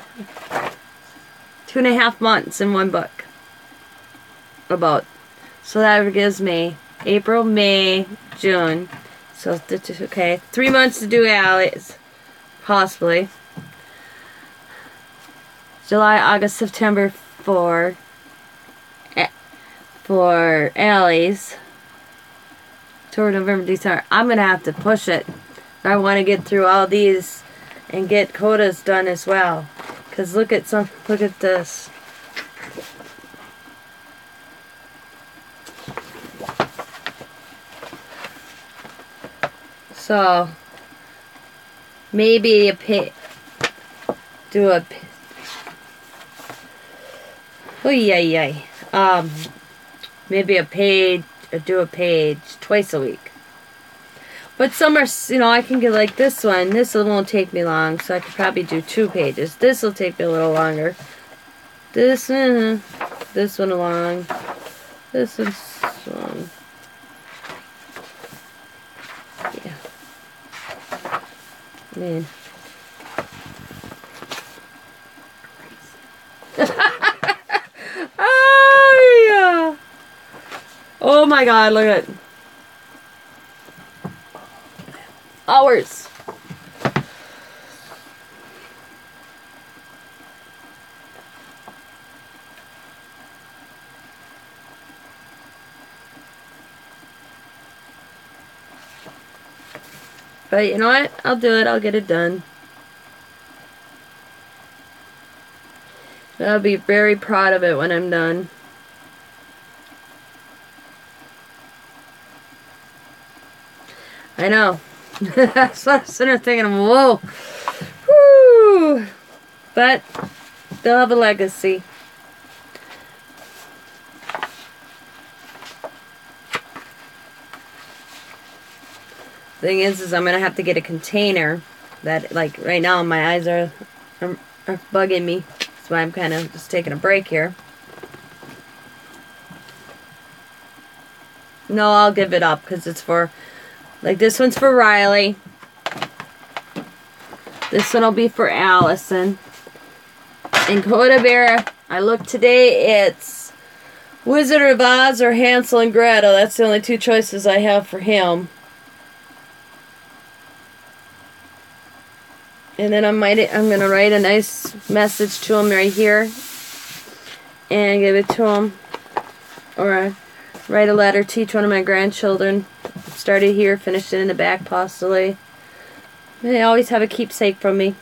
2.5 months in one book. About. So that gives me April, May, June. So, okay, 3 months to do Allie's. Possibly. July, August, September for Allie's. October, November, December. I'm going to have to push it. I want to get through all these and get Coda's done as well. Because look at this. So, maybe maybe a page, or do a page twice a week. But some are, you know, I can get like this one. This one won't take me long, so I could probably do 2 pages. This will take me a little longer. This one along. This one's long. Yeah. Man. Oh, yeah. Oh my God, look at it. Hours. But you know what? I'll do it. I'll get it done. I'll be very proud of it when I'm done. I know. So I'm sitting there thinking, whoa. Whoo. But they'll have a legacy. Thing is I'm gonna have to get a container that, like, right now my eyes are bugging me. That's why I'm kind of just taking a break here. No, I'll give it up because it's for, like, this one's for Riley. This one will be for Allison. And Coda Bear, I looked today, it's Wizard of Oz or Hansel and Gretel. That's the only 2 choices I have for him. And then I'm going to write a nice message to him right here and give it to him. Or write a letter to each one of my grandchildren. Started here, finished it in the back possibly. They always have a keepsake from me.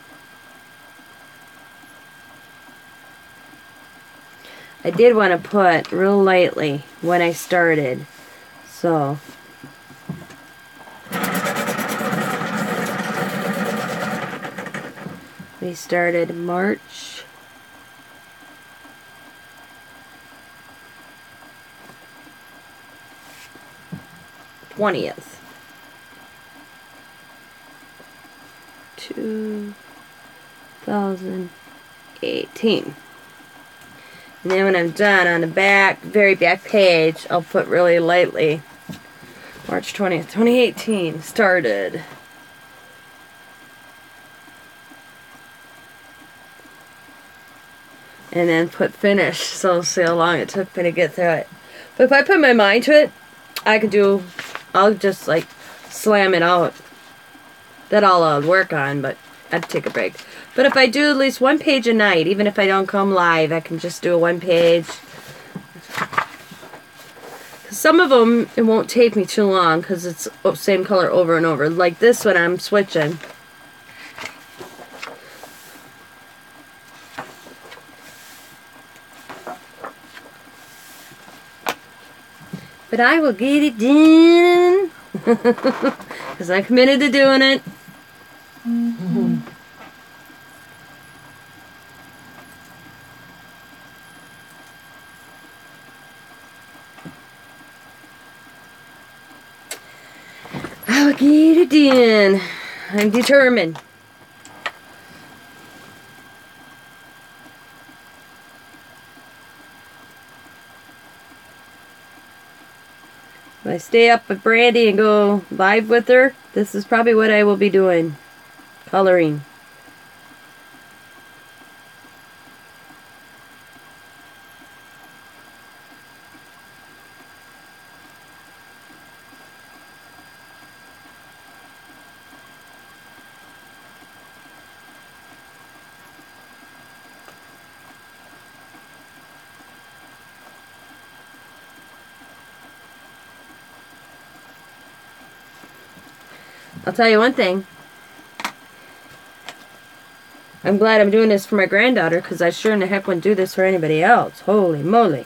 I did want to put real lightly when I started. So we started March 20th. 2018. And then when I'm done, on the back, very back page, I'll put really lightly March 20th, 2018 started. And then put finish, so I'll see how long it took me to get through it. But if I put my mind to it, I'll just like slam it out. That all I'll work on, but I'd take a break. But if I do at least 1 page a night, even if I don't come live, I can just do a 1 page. Some of them, it won't take me too long because it's the same color over and over. Like this one, I'm switching. But I will get it done. Because I committed to doing it. Mm-hmm. I'll get it done. I'm determined. If I stay up with Brandy and go live with her, this is probably what I will be doing. Coloring. I'll tell you one thing. I'm glad I'm doing this for my granddaughter, because I sure in the heck wouldn't do this for anybody else. Holy moly.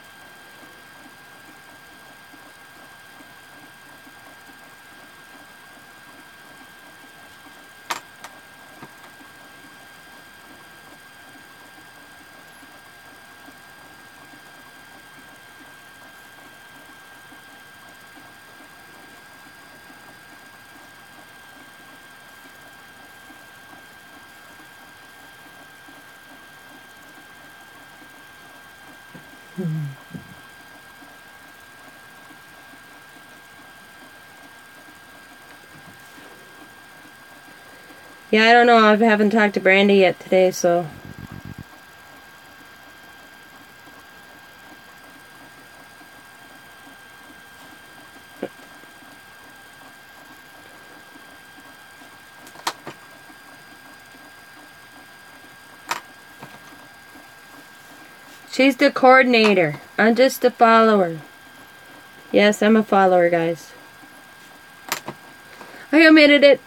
Yeah, I don't know. I haven't talked to Brandy yet today, so... She's the coordinator. I'm just a follower. Yes, I'm a follower, guys. I omitted it.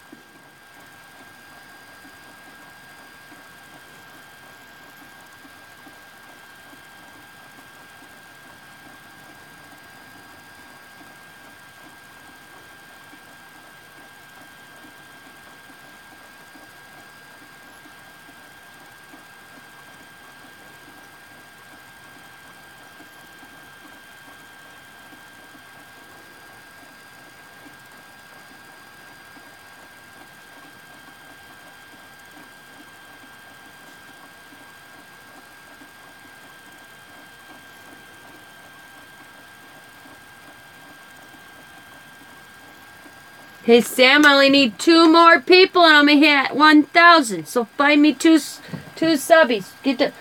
Hey Sam, I only need 2 more people and I'm gonna hit 1,000. So find me two subbies.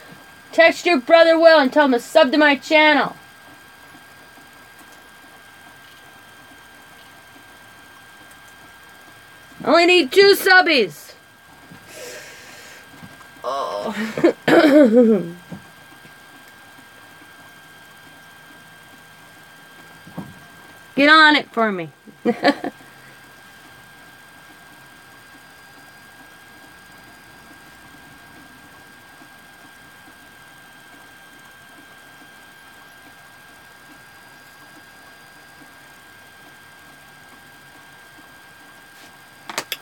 Text your brother Will and tell him to sub to my channel. I only need 2 subbies. Oh. Get on it for me.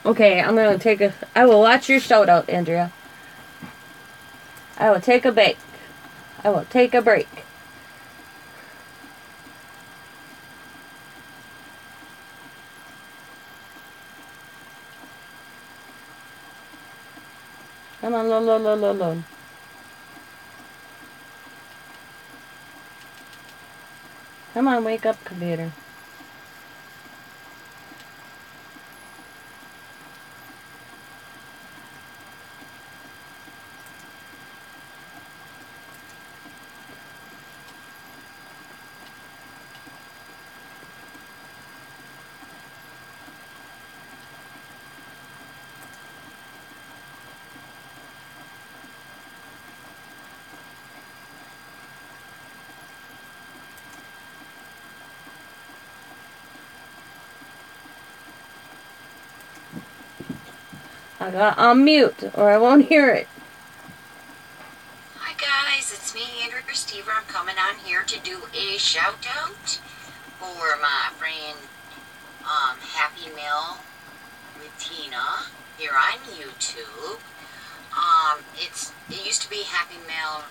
Okay, I'm gonna take a... I will watch your shout out, Andrea. I will take a break. I will take a break. Come on, load. Come on, wake up, computer. I gotta unmute or I won't hear it. Hi guys, it's me, Andrea Stever. I'm coming on here to do a shout out for my friend Happy Meal with Tina here on YouTube. It used to be Happy Meal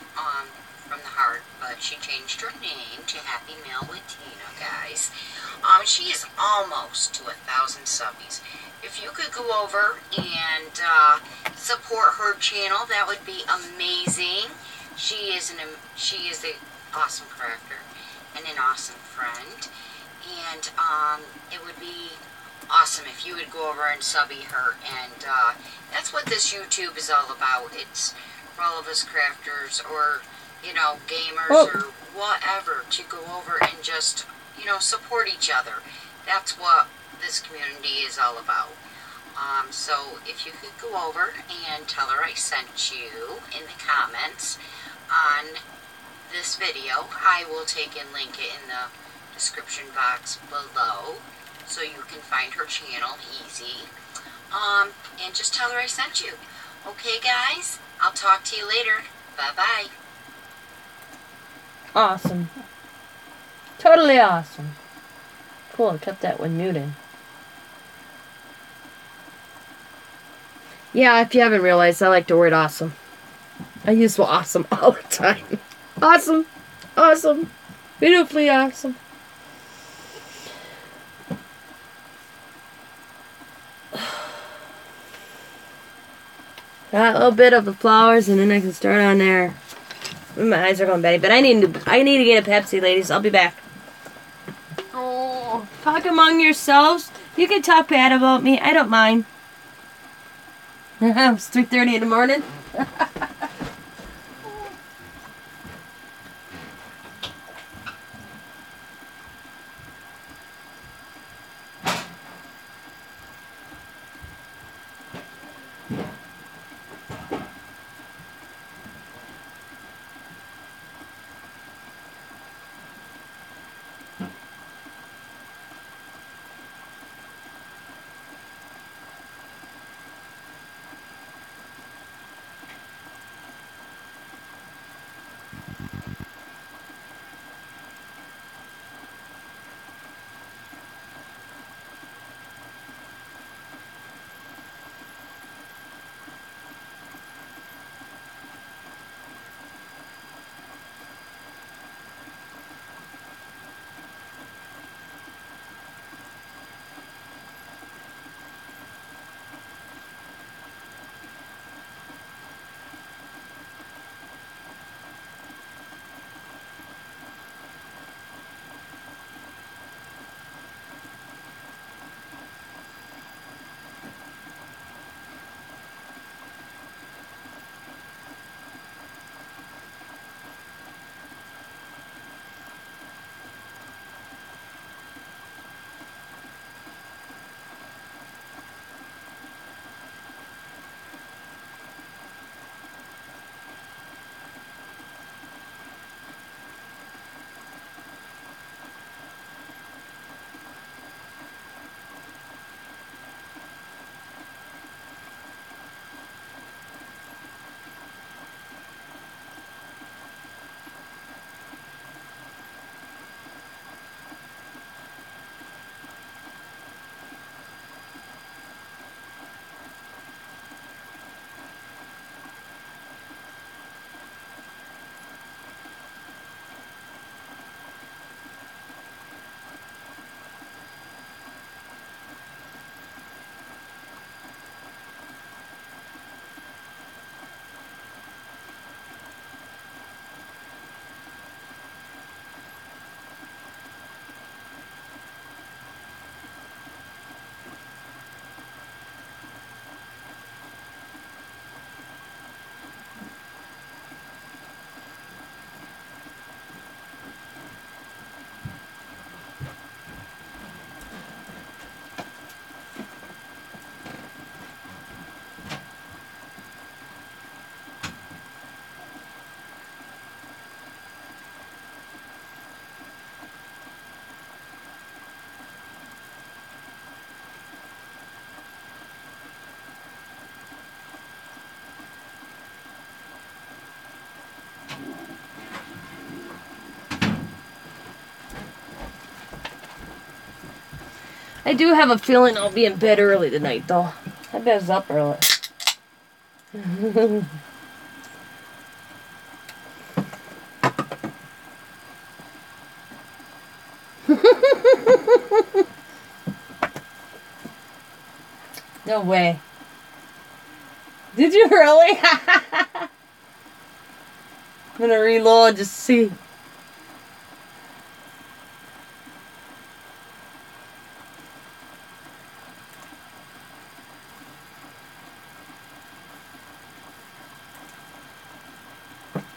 from the Heart, but she changed her name to Happy Meal with Tina, guys. She is almost to 1,000 subbies. If you could go over and support her channel, that would be amazing. She is an awesome character and an awesome friend, and it would be awesome if you would go over and subby her. And that's what this YouTube is all about. It's for all of us crafters, or you know, gamers, or whatever, to go over and just, you know, support each other. That's what this community is all about. So if you could go over and tell her I sent you in the comments on this video, I will take and link it in the description box below so you can find her channel easy. And just tell her I sent you. Okay, guys? I'll talk to you later. Bye-bye. Awesome. Totally awesome. Cool, I kept that one muted. Yeah, if you haven't realized, I like the word awesome. I use awesome all the time. Awesome. Awesome. Beautifully awesome. Got a little bit of the flowers, and then I can start on there. My eyes are going batty, but I need to get a Pepsi, ladies. I'll be back. Oh, talk among yourselves. You can talk bad about me. I don't mind. It's 3:30 in the morning. I do have a feeling I'll be in bed early tonight, though. I bet I was up early. No way. Did you really? I'm gonna reload just to see.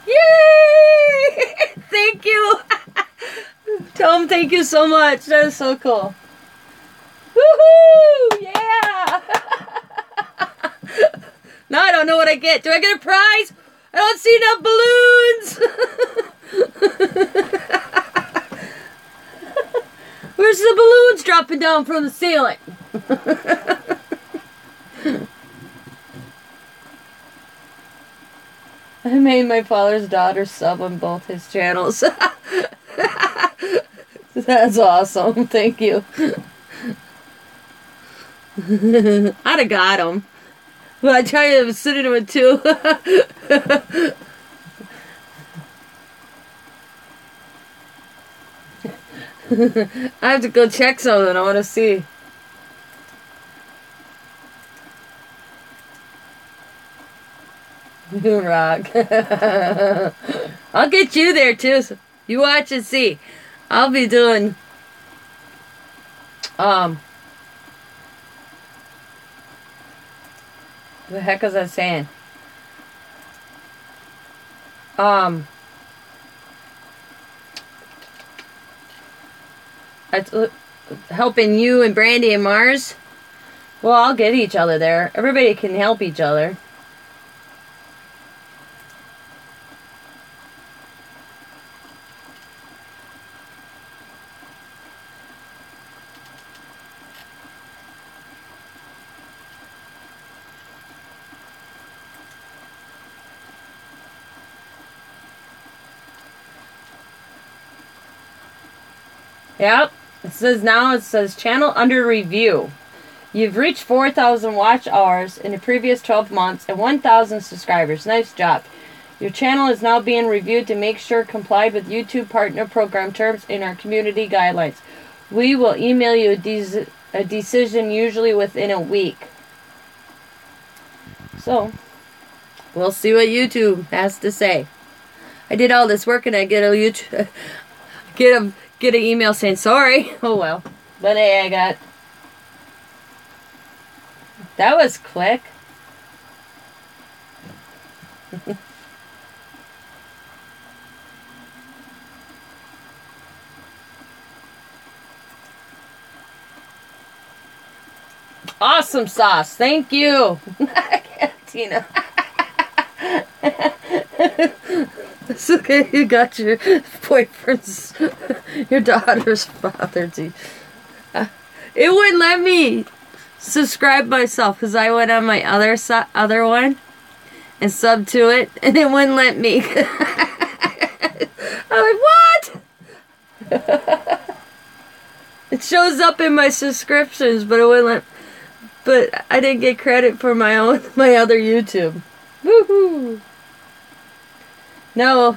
Yay! Thank you. Tom, thank you so much. That is so cool. Woohoo! Yeah! Now I don't know what I get. Do I get a prize? I don't see enough balloons! Where's the balloons dropping down from the ceiling? I made my father's daughter sub on both his channels. That's awesome. Thank you. I'd have got him. But I tell you, I was sitting with two. I have to go check something. I want to see. You rock. I'll get you there too. So you watch and see. I'll be doing the heck was I saying? Helping you and Brandy and Mars. Well, I'll get each other there. Everybody can help each other. Yep. It says channel under review. You've reached 4,000 watch hours in the previous 12 months and 1,000 subscribers. Nice job. Your channel is now being reviewed to make sure complied with YouTube partner program terms and our community guidelines. We will email you a decision usually within a week. So, we'll see what YouTube has to say. I did all this work and I get a get an email saying sorry. Oh well. But hey, I got. That was quick. Awesome sauce. Thank you. Tina. It's okay. You got your boyfriend's, your daughter's father. It wouldn't let me subscribe myself because I went on my other one and subbed to it, and it wouldn't let me. I'm like, what? It shows up in my subscriptions, but it wouldn't let. But I didn't get credit for my other YouTube. Woohoo! No.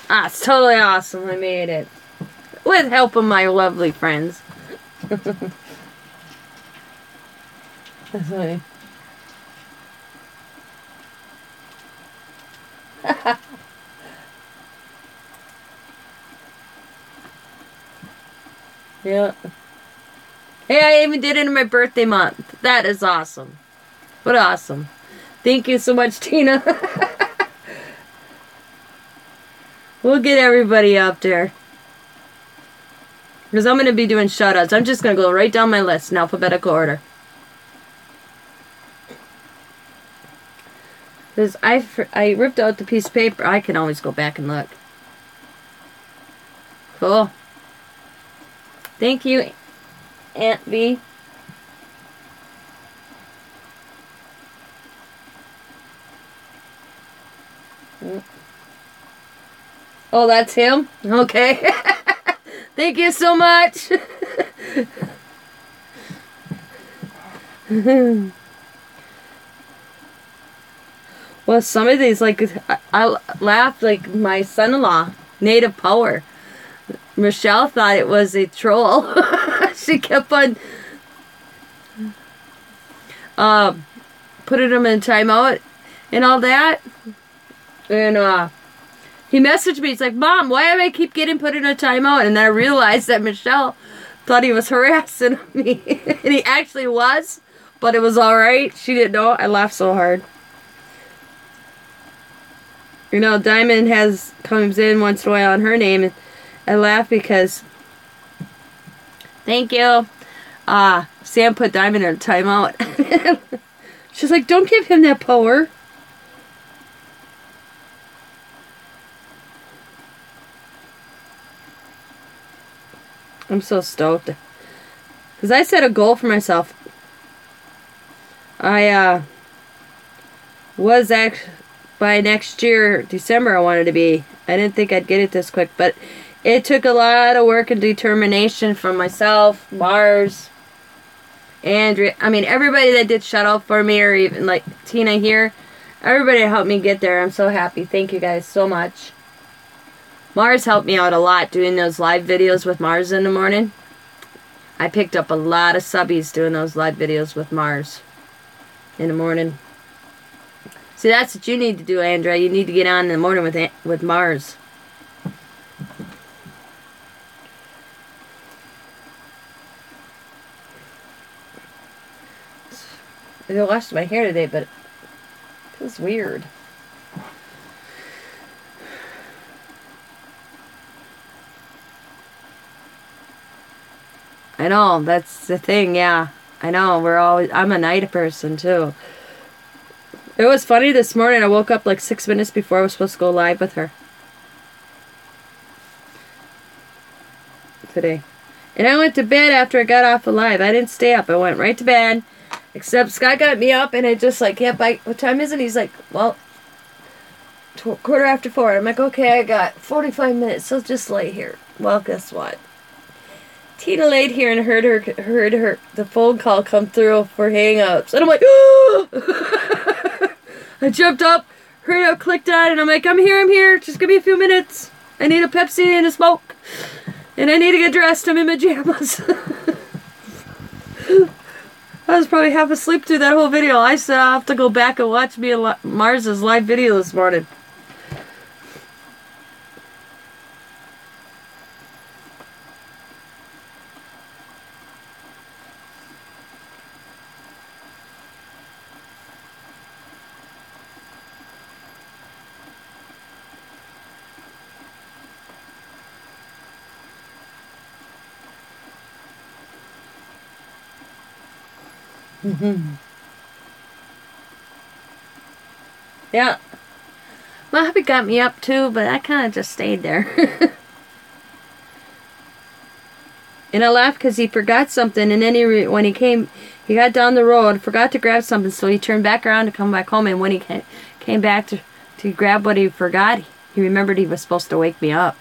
It's totally awesome. I made it. With help of my lovely friends. That's funny. Yeah. Hey, I even did it in my birthday month. That is awesome. What awesome. Thank you so much, Tina. We'll get everybody up there. Because I'm going to be doing shoutouts. I'm just going to go right down my list in alphabetical order. Because I ripped out the piece of paper. I can always go back and look. Cool. Thank you, Aunt B. Oh, that's him? Okay. Thank you so much. Well, some of these, like, I laughed, like, my son-in-law, Native Power. Michelle thought it was a troll. She kept on putting him in timeout and all that. And he messaged me. He's like, Mom, why do I keep getting put in a timeout? And then I realized that Michelle thought he was harassing me. And he actually was, but it was alright. She didn't know. I laughed so hard. You know, Diamond comes in once in a while on her name, and I laugh because, thank you, Sam put Diamond in a timeout. She's like, don't give him that power. I'm so stoked. Because I set a goal for myself. I was actually, by next year, December, I wanted to be. I didn't think I'd get it this quick, but it took a lot of work and determination from myself, Mars, Andrea. I mean, everybody that did shuttle for me, or even like Tina here. Everybody helped me get there. I'm so happy. Thank you guys so much. Mars helped me out a lot doing those live videos with Mars in the morning. I picked up a lot of subbies doing those live videos with Mars in the morning. See, that's what you need to do, Andrea. You need to get on in the morning with Mars. I washed my hair today, but it feels weird. I know, that's the thing, yeah. I know, I'm a night person, too. It was funny this morning, I woke up like 6 minutes before I was supposed to go live with her. Today. And I went to bed after I got off of live. I didn't stay up. I went right to bed. Except Scott got me up and it just like, yeah, what time is it? He's like, well, 4:15. I'm like, okay, I got 45 minutes, so just lay here. Well, guess what? Tina laid here and heard the phone call come through for Hangouts. And I'm like, oh! I jumped up, heard it, clicked on, and I'm like, I'm here. Just give me a few minutes. I need a Pepsi and a smoke. And I need to get dressed. I'm in my pajamas. I was probably half asleep through that whole video. I said I'll have to go back and watch me and Mars's live video this morning. Yeah. My hubby got me up too, but I kind of just stayed there. And I laughed because he forgot something, and then when he got down the road, forgot to grab something, so he turned back around to come back home, and when he came back to grab what he forgot, he remembered he was supposed to wake me up.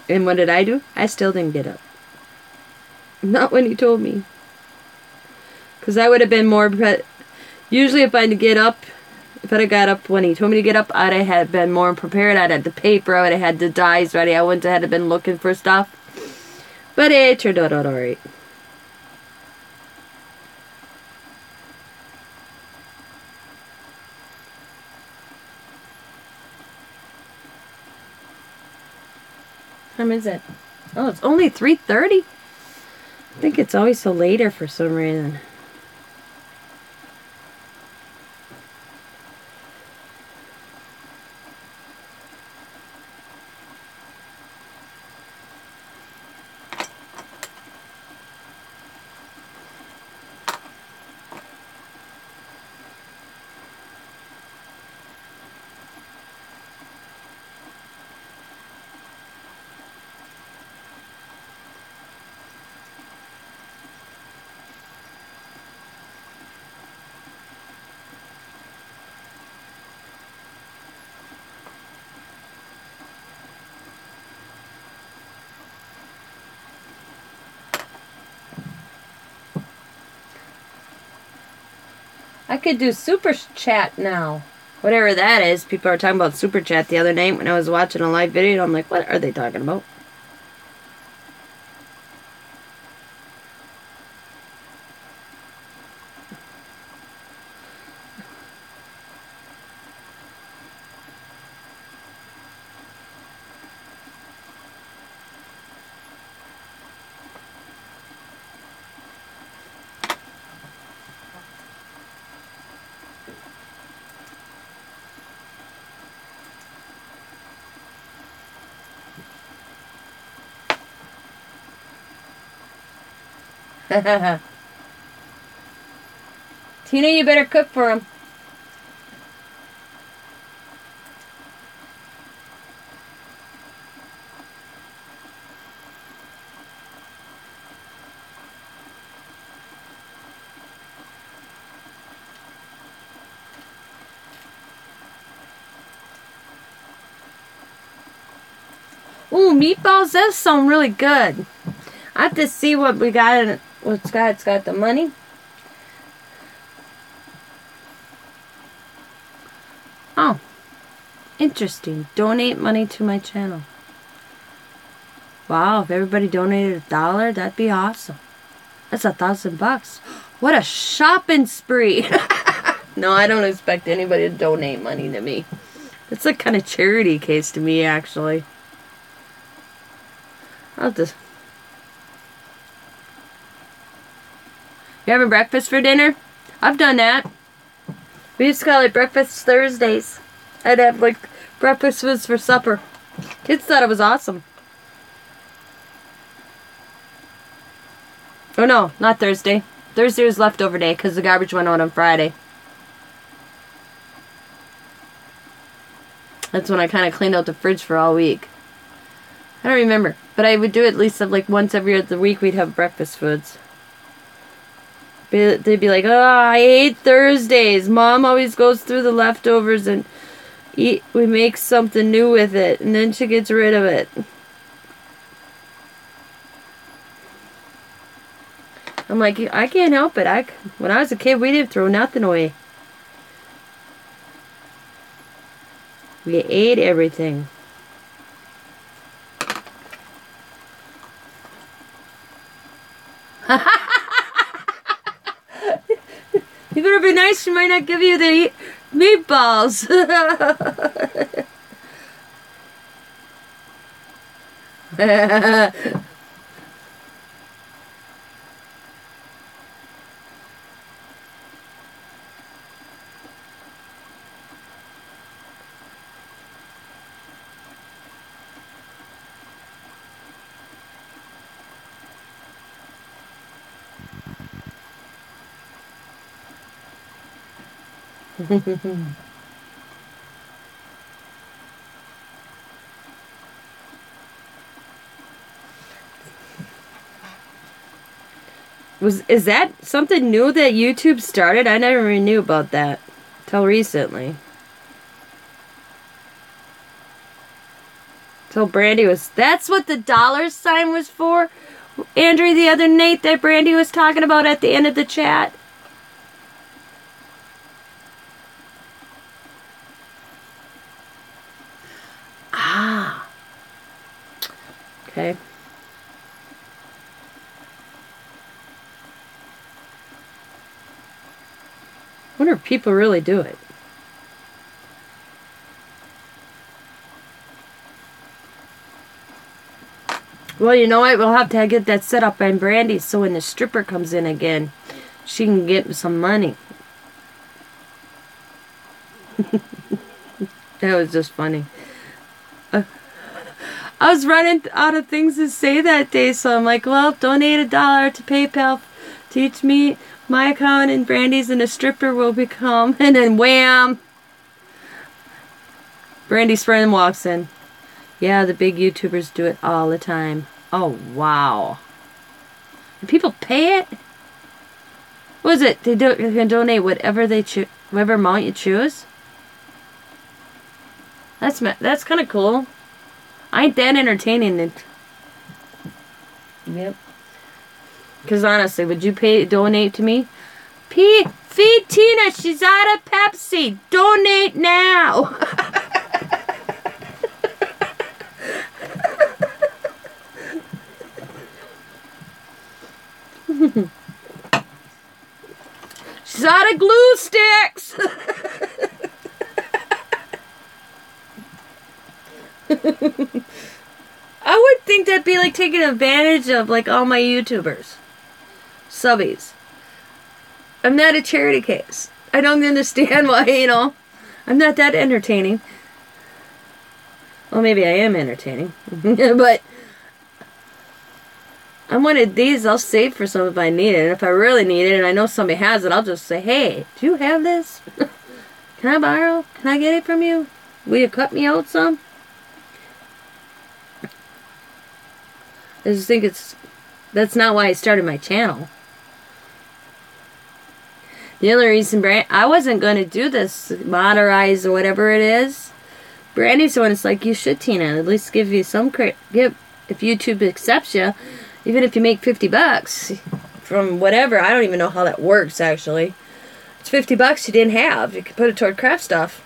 And what did I do? I still didn't get up. Not when he told me. Because I would have been more... Usually if I'd have got up when he told me to get up, I'd have been more prepared. I'd had the paper, I would have had the dyes ready. I wouldn't have been looking for stuff. But it turned out alright. What time is it? Oh, it's only 3:30? I think it's always so later for some reason. I could do super chat now. Whatever that is. People are talking about super chat the other night when I was watching a live video. I'm like, what are they talking about? Tina, you better cook for him. Ooh, meatballs, those sound really good. I have to see what we got in it. What's got? It's got the money. Oh, interesting. Donate money to my channel. Wow, if everybody donated $1, that'd be awesome. That's $1,000. What a shopping spree. No, I don't expect anybody to donate money to me. It's a kind of charity case to me, actually. I'll just... You having breakfast for dinner? I've done that. We used to call it breakfast Thursdays. I'd have like breakfast foods for supper. Kids thought it was awesome. Oh no, not Thursday. Thursday was leftover day because the garbage went out on Friday. That's when I kind of cleaned out the fridge for all week. I don't remember, but I would do at least like once every other week. We'd have breakfast foods. They'd be like, "Oh, I hate Thursdays. Mom always goes through the leftovers and we make something new with it, and then she gets rid of it." I'm like, I can't help it. When I was a kid, we didn't throw nothing away. We ate everything. You better be nice, she might not give you the meatballs. Is that something new that YouTube started? I never even knew about that till recently. Till Brandy was... That's what the $sign was for? Andrew, the other night that Brandy was talking about at the end of the chat? Ah. Okay. I wonder if people really do it. Well, you know what? We'll have to get that set up on Brandy so when the stripper comes in again, she can get some money. That was just funny. I was running out of things to say that day, so I'm like, well, donate $1 to PayPal. Teach me my account and Brandy's and a stripper will become. And then wham! Brandy's friend walks in. Yeah, the big YouTubers do it all the time. Oh, wow. Do people pay it? What is it? They can donate whatever they choose, whatever amount you choose? That's kind of cool. I ain't that entertaining it. Yep. Because honestly, would you donate to me? Feed Tina, she's out of Pepsi. Donate now. She's out of glue sticks. I would think that'd be like taking advantage of like all my YouTubers. Subbies. I'm not a charity case. I don't understand why, you know. I'm not that entertaining. Well, maybe I am entertaining. But I'm one of these I'll save for some if I need it. And if I really need it and I know somebody has it, I'll just say, hey, do you have this? Can I borrow? Can I get it from you? Will you cut me out some? I just think that's not why I started my channel. The only reason I wasn't going to do this, Moderize or whatever it is, Brandy's the one that's like, you should, Tina. At least give you some give if YouTube accepts you, even if you make $50 from whatever. I don't even know how that works, actually. It's $50 you didn't have. You could put it toward craft stuff.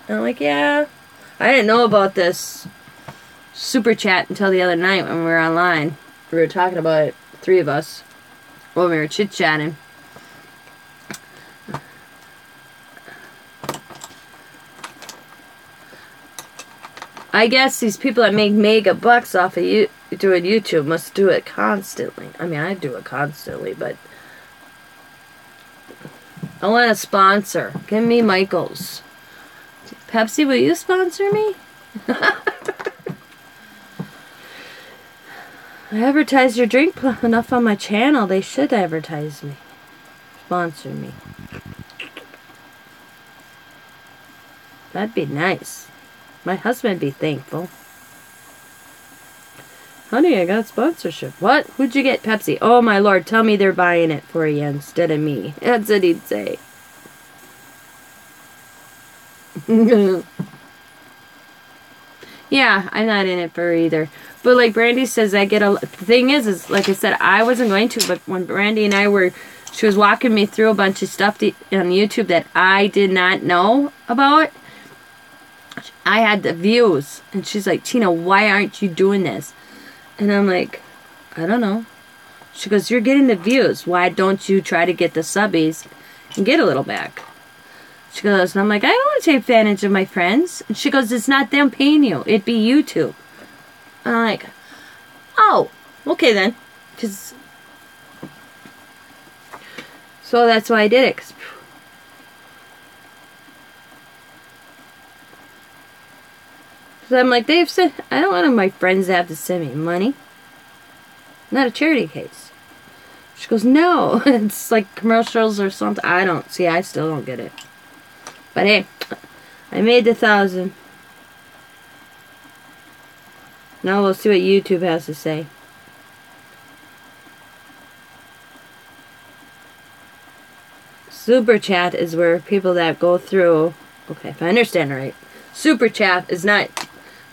And I'm like, yeah. I didn't know about this super chat until the other night when we were online. We were talking about it, 3 of us, when we were chit-chatting. I guess these people that make mega bucks off of doing YouTube must do it constantly. I mean, I do it constantly, but I want a sponsor. Give me Michaels. Pepsi, will you sponsor me? I advertise your drink enough on my channel. They should advertise me. Sponsor me. That'd be nice. My husband'd be thankful. Honey, I got sponsorship. What? Who'd you get, Pepsi? Oh, my Lord, tell me they're buying it for you instead of me. That's what he'd say. Yeah, I'm not in it for either. But like Brandy says, I get a... The thing is, like I said, I wasn't going to, but when Brandy and I were... She was walking me through a bunch of stuff on YouTube that I did not know about. I had the views. And she's like, Tina, why aren't you doing this? And I'm like, I don't know. She goes, you're getting the views. Why don't you try to get the subbies and get a little back? She goes, and I'm like, I don't want to take advantage of my friends. And she goes, it's not them paying you. It'd be YouTube. And I'm like, oh, okay then. So that's why I did it. 'Cause I'm like, they've said, I don't want my friends to have to send me money. Not a charity case. She goes, no, it's like commercials or something. I don't, see, I still don't get it. But hey, I made the 1,000. Now we'll see what YouTube has to say. Super chat is where people that go through, okay, if I understand right, super chat is not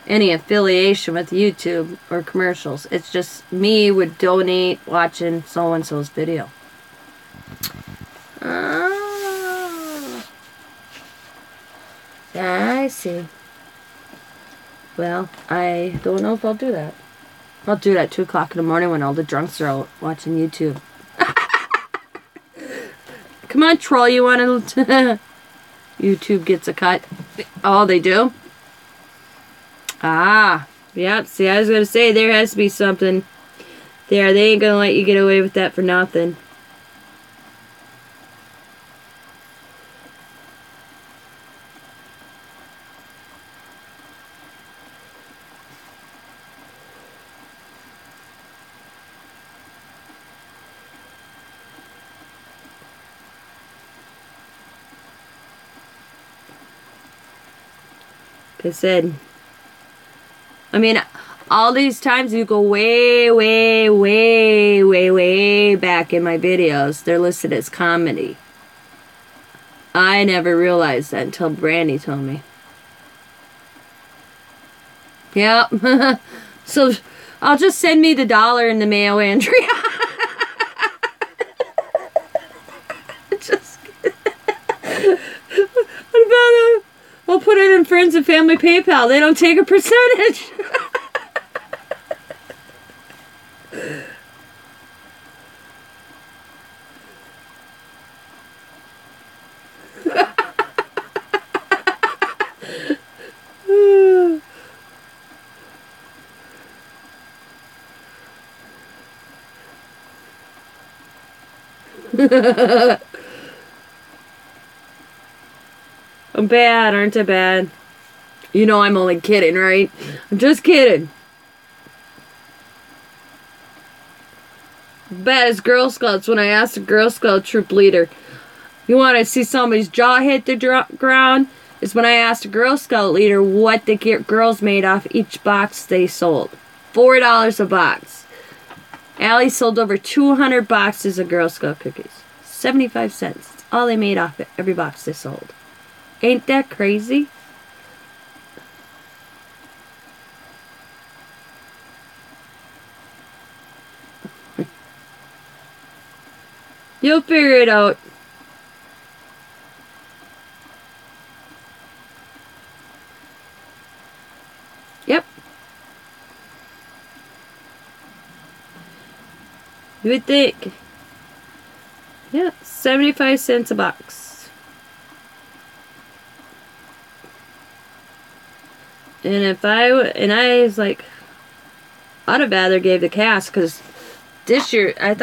any affiliation with YouTube or commercials. It's just me would donate watching so-and-so's video. I see. Well, I don't know if I'll do that. I'll do that at 2 o'clock in the morning when all the drunks are out watching YouTube. Come on, troll, you want to... YouTube gets a cut. Oh, they do? Ah, yep. See, I was going to say, there has to be something there. They ain't going to let you get away with that for nothing. Like I said, I mean, all these times you go way, way, way, way, way back in my videos, they're listed as comedy. I never realized that until Brandy told me. Yep. So, I'll just send me the $1 in the mail, Andrea. Just kidding. What about I'll put it in friends and family PayPal. They don't take a percentage. I'm bad, aren't I bad? You know I'm only kidding, right? I'm just kidding. Bad as Girl Scouts when I asked a Girl Scout troop leader, you want to see somebody's jaw hit the ground? Is when I asked a Girl Scout leader what the girls made off each box they sold. $4 a box. Allie sold over 200 boxes of Girl Scout cookies. 75 cents. That's all they made off it, every box they sold. Ain't that crazy? You'll figure it out. Yep. You would think. Yeah, 75 cents a box. And if I was like, I'd have rather gave the cast, because this year I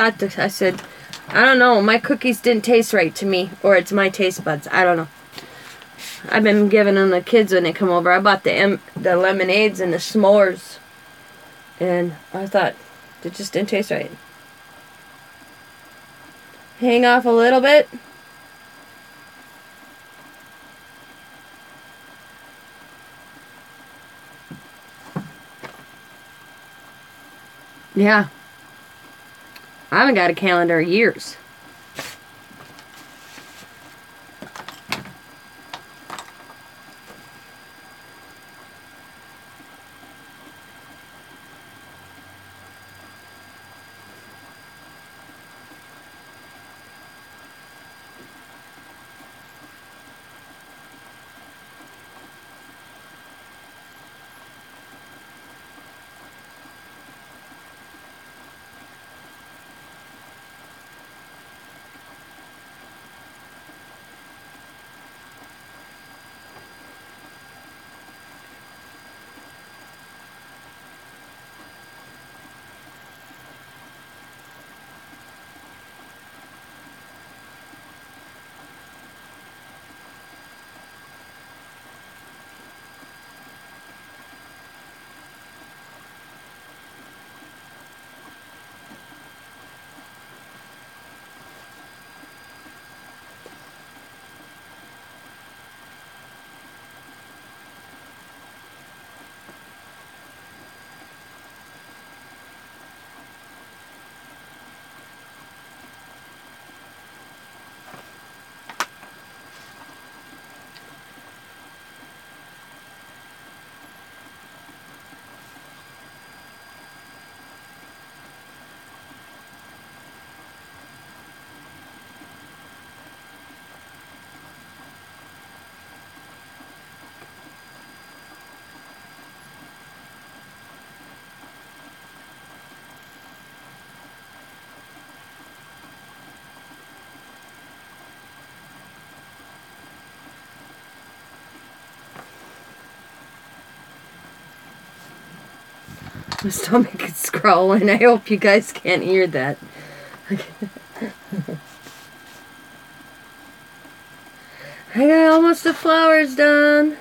said, I don't know, my cookies didn't taste right to me, or it's my taste buds. I don't know. I've been giving them to the kids when they come over. I bought the lemonades and the s'mores, and I thought it just didn't taste right. Hang off a little bit. Yeah. I haven't got a calendar in years. My stomach is growling. I hope you guys can't hear that. I got almost the flowers done.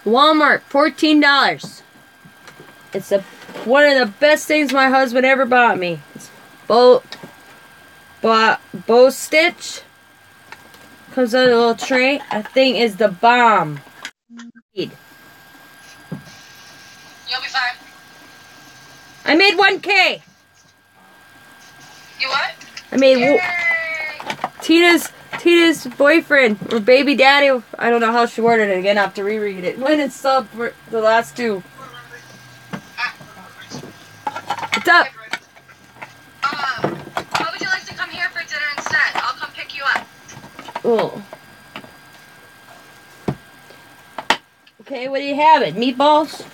Walmart, $14. It's one of the best things my husband ever bought me. It's bow stitch. Comes out of a little tray. That thing is the bomb. You'll be fine. I made 1K. You what? I made Yay! Tina's boyfriend or baby daddy. I don't know how she worded it again. I have to reread it. When it's sub for the last two. What's up? How would you like to come here for dinner instead? I'll come pick you up. Oh. Okay, what are you having? Meatballs?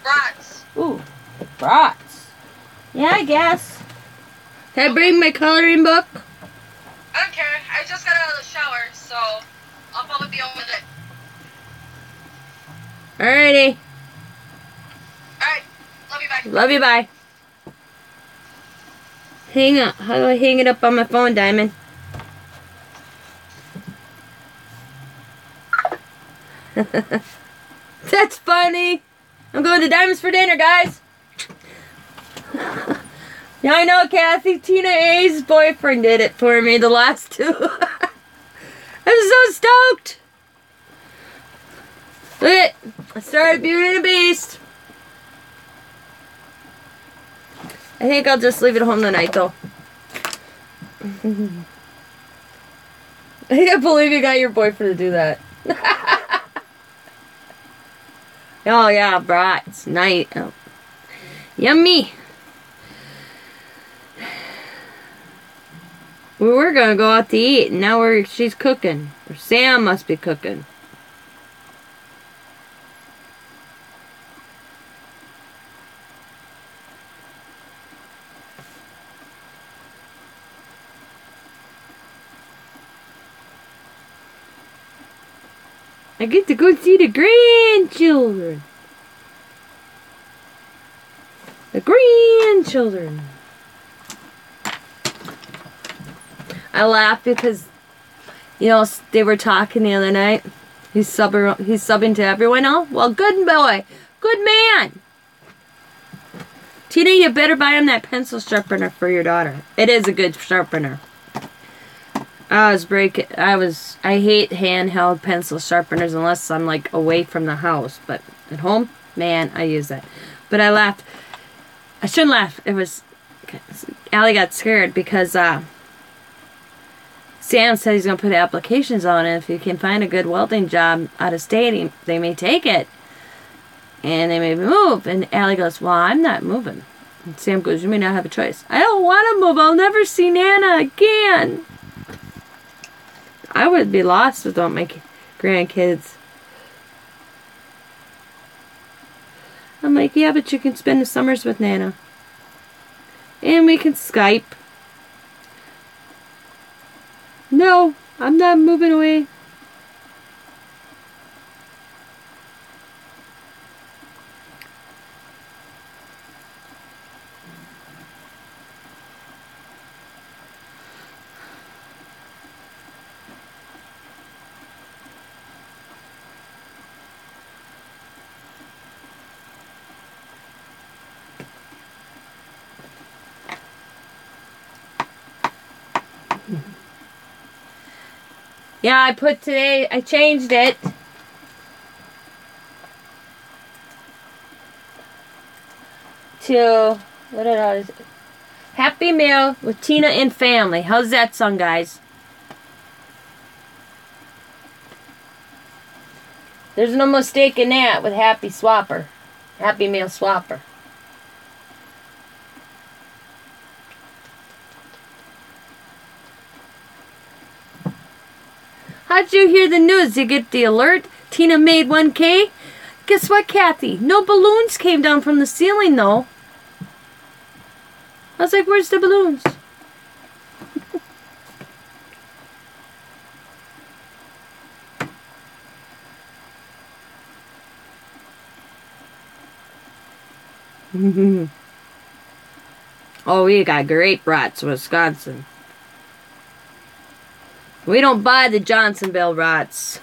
Brats. Ooh, brats. Yeah, I guess. Can I bring my coloring book? I don't care. I just got out of the shower, so I'll probably be home with it. Alrighty. Alright. Love you, bye. Love you, bye. Hang up. How do I hang it up on my phone, Diamond? That's funny. I'm going to Diamonds for dinner, guys. Yeah, I know, Kathy. Tina A's boyfriend did it for me, the last two. I'm so stoked. Look at it. I started Beauty and the Beast. I think I'll just leave it home tonight, though. I can't believe you got your boyfriend to do that. Oh, yeah, brats. Night. Oh. Yummy. We were going to go out to eat, and now she's cooking. Or Sam must be cooking. I get to go see the grandchildren. The grandchildren. I laugh because, you know, they were talking the other night. He's subbing to everyone. Oh, well, good boy. Good man. Tina, you better buy him that pencil sharpener for your daughter. It is a good sharpener. I hate handheld pencil sharpeners unless I'm like away from the house. But at home, man, I use that. But I laughed. I shouldn't laugh. It was, Allie got scared because Sam said he's going to put applications on it. If you can find a good welding job out of state, they may take it. And they may move. And Allie goes, well, I'm not moving. And Sam goes, you may not have a choice. I don't want to move. I'll never see Nana again. I would be lost without my grandkids. I'm like, yeah, but you can spend the summers with Nana. And we can Skype. No, I'm not moving away. Yeah, I changed it. To, Happy Meal with Tina and Family. How's that song, guys? There's no mistake in that with Happy Swapper. Happy Meal Swapper. How'd you hear the news? You get the alert? Tina made 1K? Guess what, Kathy? No balloons came down from the ceiling, though. I was like, where's the balloons? Oh, we got great brats, Wisconsin. We don't buy the Johnsonville brats.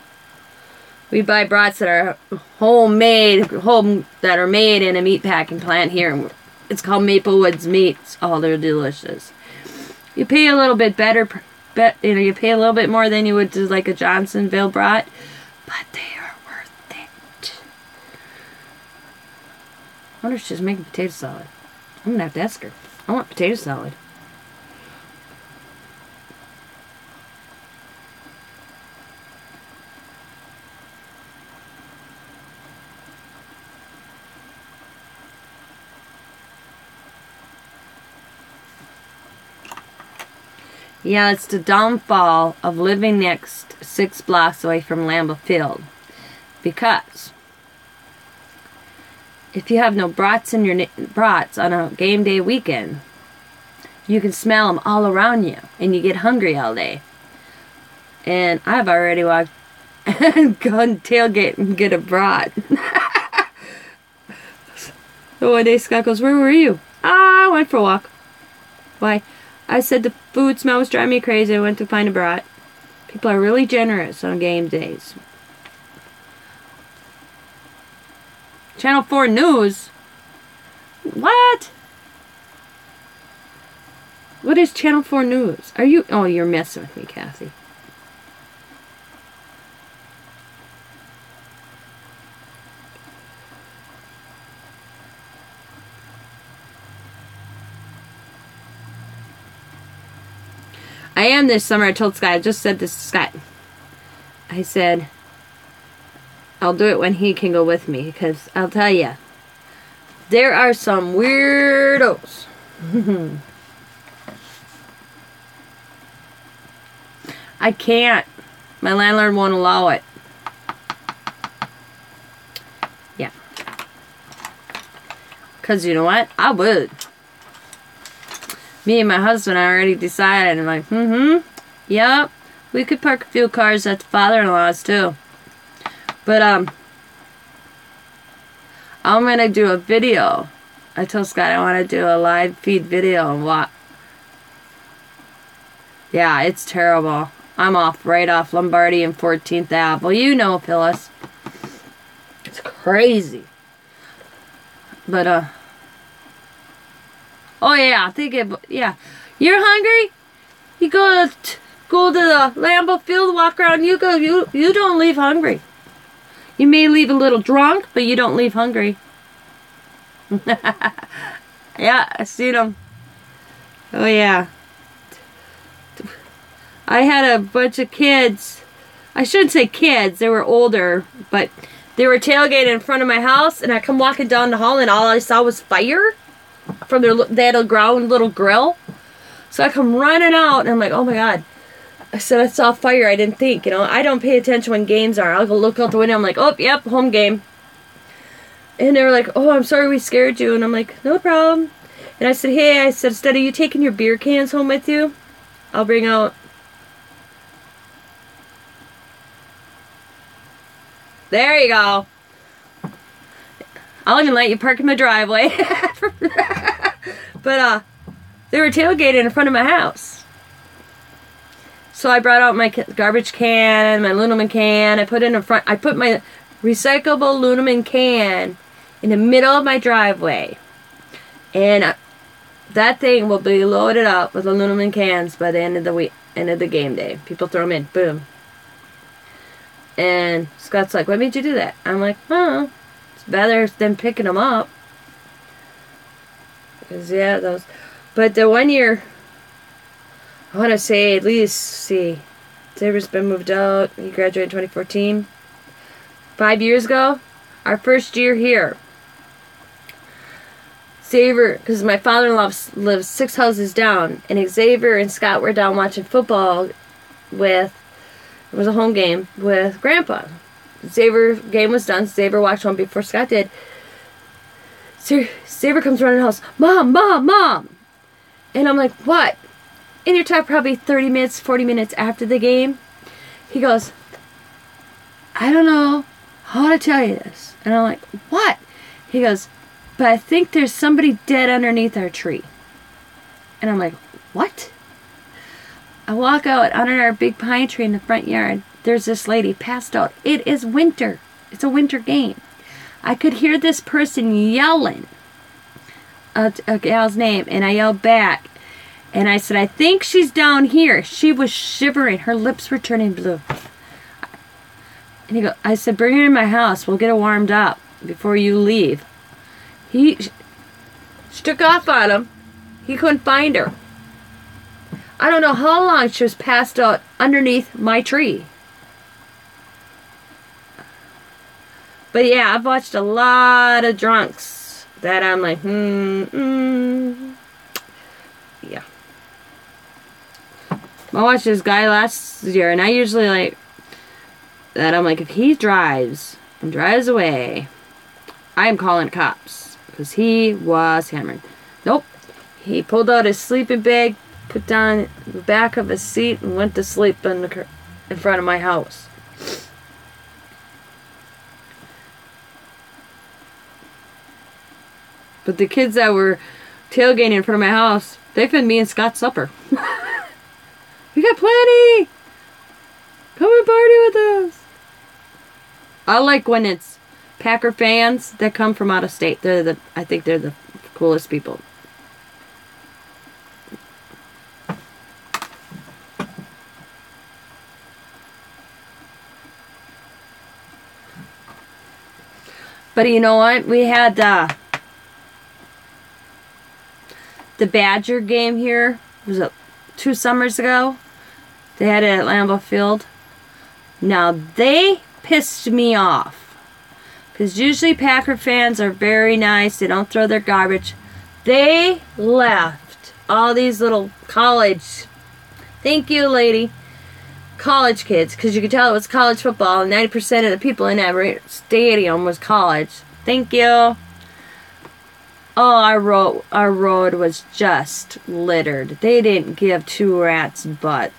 We buy brats that are homemade, that are made in a meat packing plant here. It's called Maplewoods Meats. Oh, they're delicious. You pay a little bit better, you pay a little bit more than you would to like a Johnsonville brat, but they are worth it. I wonder if she's making potato salad. I'm gonna have to ask her. I want potato salad. Yeah, it's the downfall of living next 6 blocks away from Lambeau Field. Because if you have no brats in your brats on a game day weekend, you can smell them all around you, and you get hungry all day. And I've already walked and gone tailgate and get a brat. So one day Scott goes, "Where were you?" "Ah, I went for a walk." "Why?" I said the food smell was driving me crazy. I went to find a brat. People are really generous on game days. Channel 4 News? What? What is Channel 4 News? Are you... Oh, you're messing with me, Kathy. I am this summer. I told Scott. I just said this to Scott. I said, I'll do it when he can go with me. Because I'll tell you, there are some weirdos. I can't. My landlord won't allow it. Yeah. Because you know what? I would. Me and my husband already decided. I'm like, yep. We could park a few cars at the father-in-law's too. But, I'm going to do a video. I told Scott I want to do a live feed video and what. Yeah, it's terrible. I'm right off Lombardy and 14th Ave. Well, you know, Phyllis. It's crazy. But, oh yeah, yeah. You're hungry? You go to the Lambeau Field, walk around. You don't leave hungry. You may leave a little drunk, but you don't leave hungry. Yeah, I seen them. Oh yeah. I had a bunch of kids. I shouldn't say kids. They were older, but they were tailgating in front of my house, and I come walking down the hall, and all I saw was fire. From they had a little grill. So I come running out, and I'm like, oh my God. I said, I saw fire. I didn't think, I don't pay attention when games are. I'll go look out the window. I'm like, oh, yep, home game. And they were like, oh, I'm sorry we scared you. And I'm like, no problem. And I said, hey, instead of you taking your beer cans home with you, I'll bring out. There you go. I'll even let you park in my driveway. But, they were tailgating in front of my house. So I brought out my garbage can, my aluminum can. I put my recyclable aluminum can in the middle of my driveway. And that thing will be loaded up with aluminum cans by the end of the game day. People throw them in. Boom. And Scott's like, "What made you do that?" I'm like, "Oh, it's better than picking them up." Because, yeah, those. But the one year, I want to say at least, Xavier's been moved out. He graduated in 2014. 5 years ago, our first year here. Xavier, because my father-in-law lives 6 houses down, and Xavier and Scott were down watching football it was a home game with Grandpa. Xavier game was done. Xavier watched home before Scott did. Xavier comes running the house. "Mom, Mom, Mom!" And I'm like, "What?" And you're talking probably 30 minutes, 40 minutes after the game. He goes, "I don't know how to tell you this." And I'm like, "What?" He goes, "But I think there's somebody dead underneath our tree." And I'm like, "What?" I walk out under our big pine tree in the front yard. There's this lady passed out. It is winter. It's a winter game. I could hear this person yelling a gal's name, and I yelled back. And I said, "I think she's down here." She was shivering. Her lips were turning blue. And I said, "Bring her in my house. We'll get her warmed up before you leave." She took off on him. He couldn't find her. I don't know how long she was passed out underneath my tree. But yeah, I've watched a lot of drunks that I'm like, yeah. I watched this guy last year, and I usually like that. I'm like, if he drives and drives away, I am calling cops because he was hammering. Nope. He pulled out his sleeping bag, put down the back of his seat, and went to sleep in front of my house. But the kids that were tailgating in front of my house, they fed me and Scott supper. We got plenty! Come and party with us! I like when it's Packer fans that come from out of state. I think they're the coolest people. But you know what? We had the Badger game here. Was it 2 summers ago? They had it at Lambeau Field. Now, they pissed me off. Because usually Packer fans are very nice. They don't throw their garbage. They left all these little college, thank you, lady, college kids. Because you could tell it was college football. And 90% of the people in that stadium was college. Thank you. Oh, our road was just littered. They didn't give 2 rats' butt.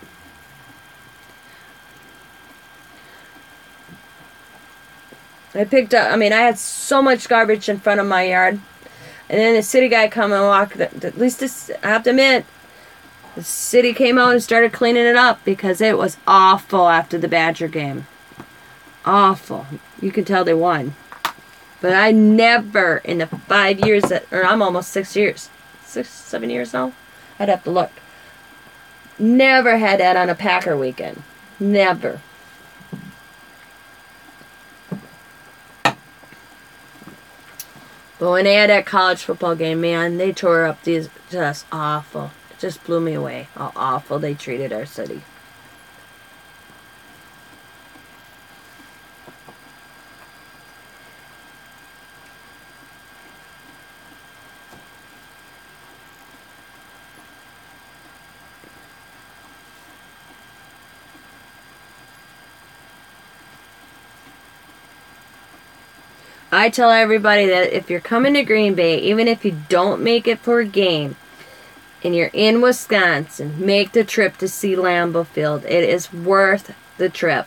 I had so much garbage in front of my yard. And then the city guy come and walked, at least this, I have to admit, the city came out and started cleaning it up because it was awful after the Badger game. Awful. You can tell they won. But I never, in the 5 years or I'm almost 6 years, 7 years now? I'd have to look. Never had that on a Packer weekend. Never. But when they had that college football game, man, they tore up these, just awful. It just blew me away how awful they treated our city. I tell everybody that if you're coming to Green Bay, even if you don't make it for a game, and you're in Wisconsin, make the trip to see Lambeau Field. It is worth the trip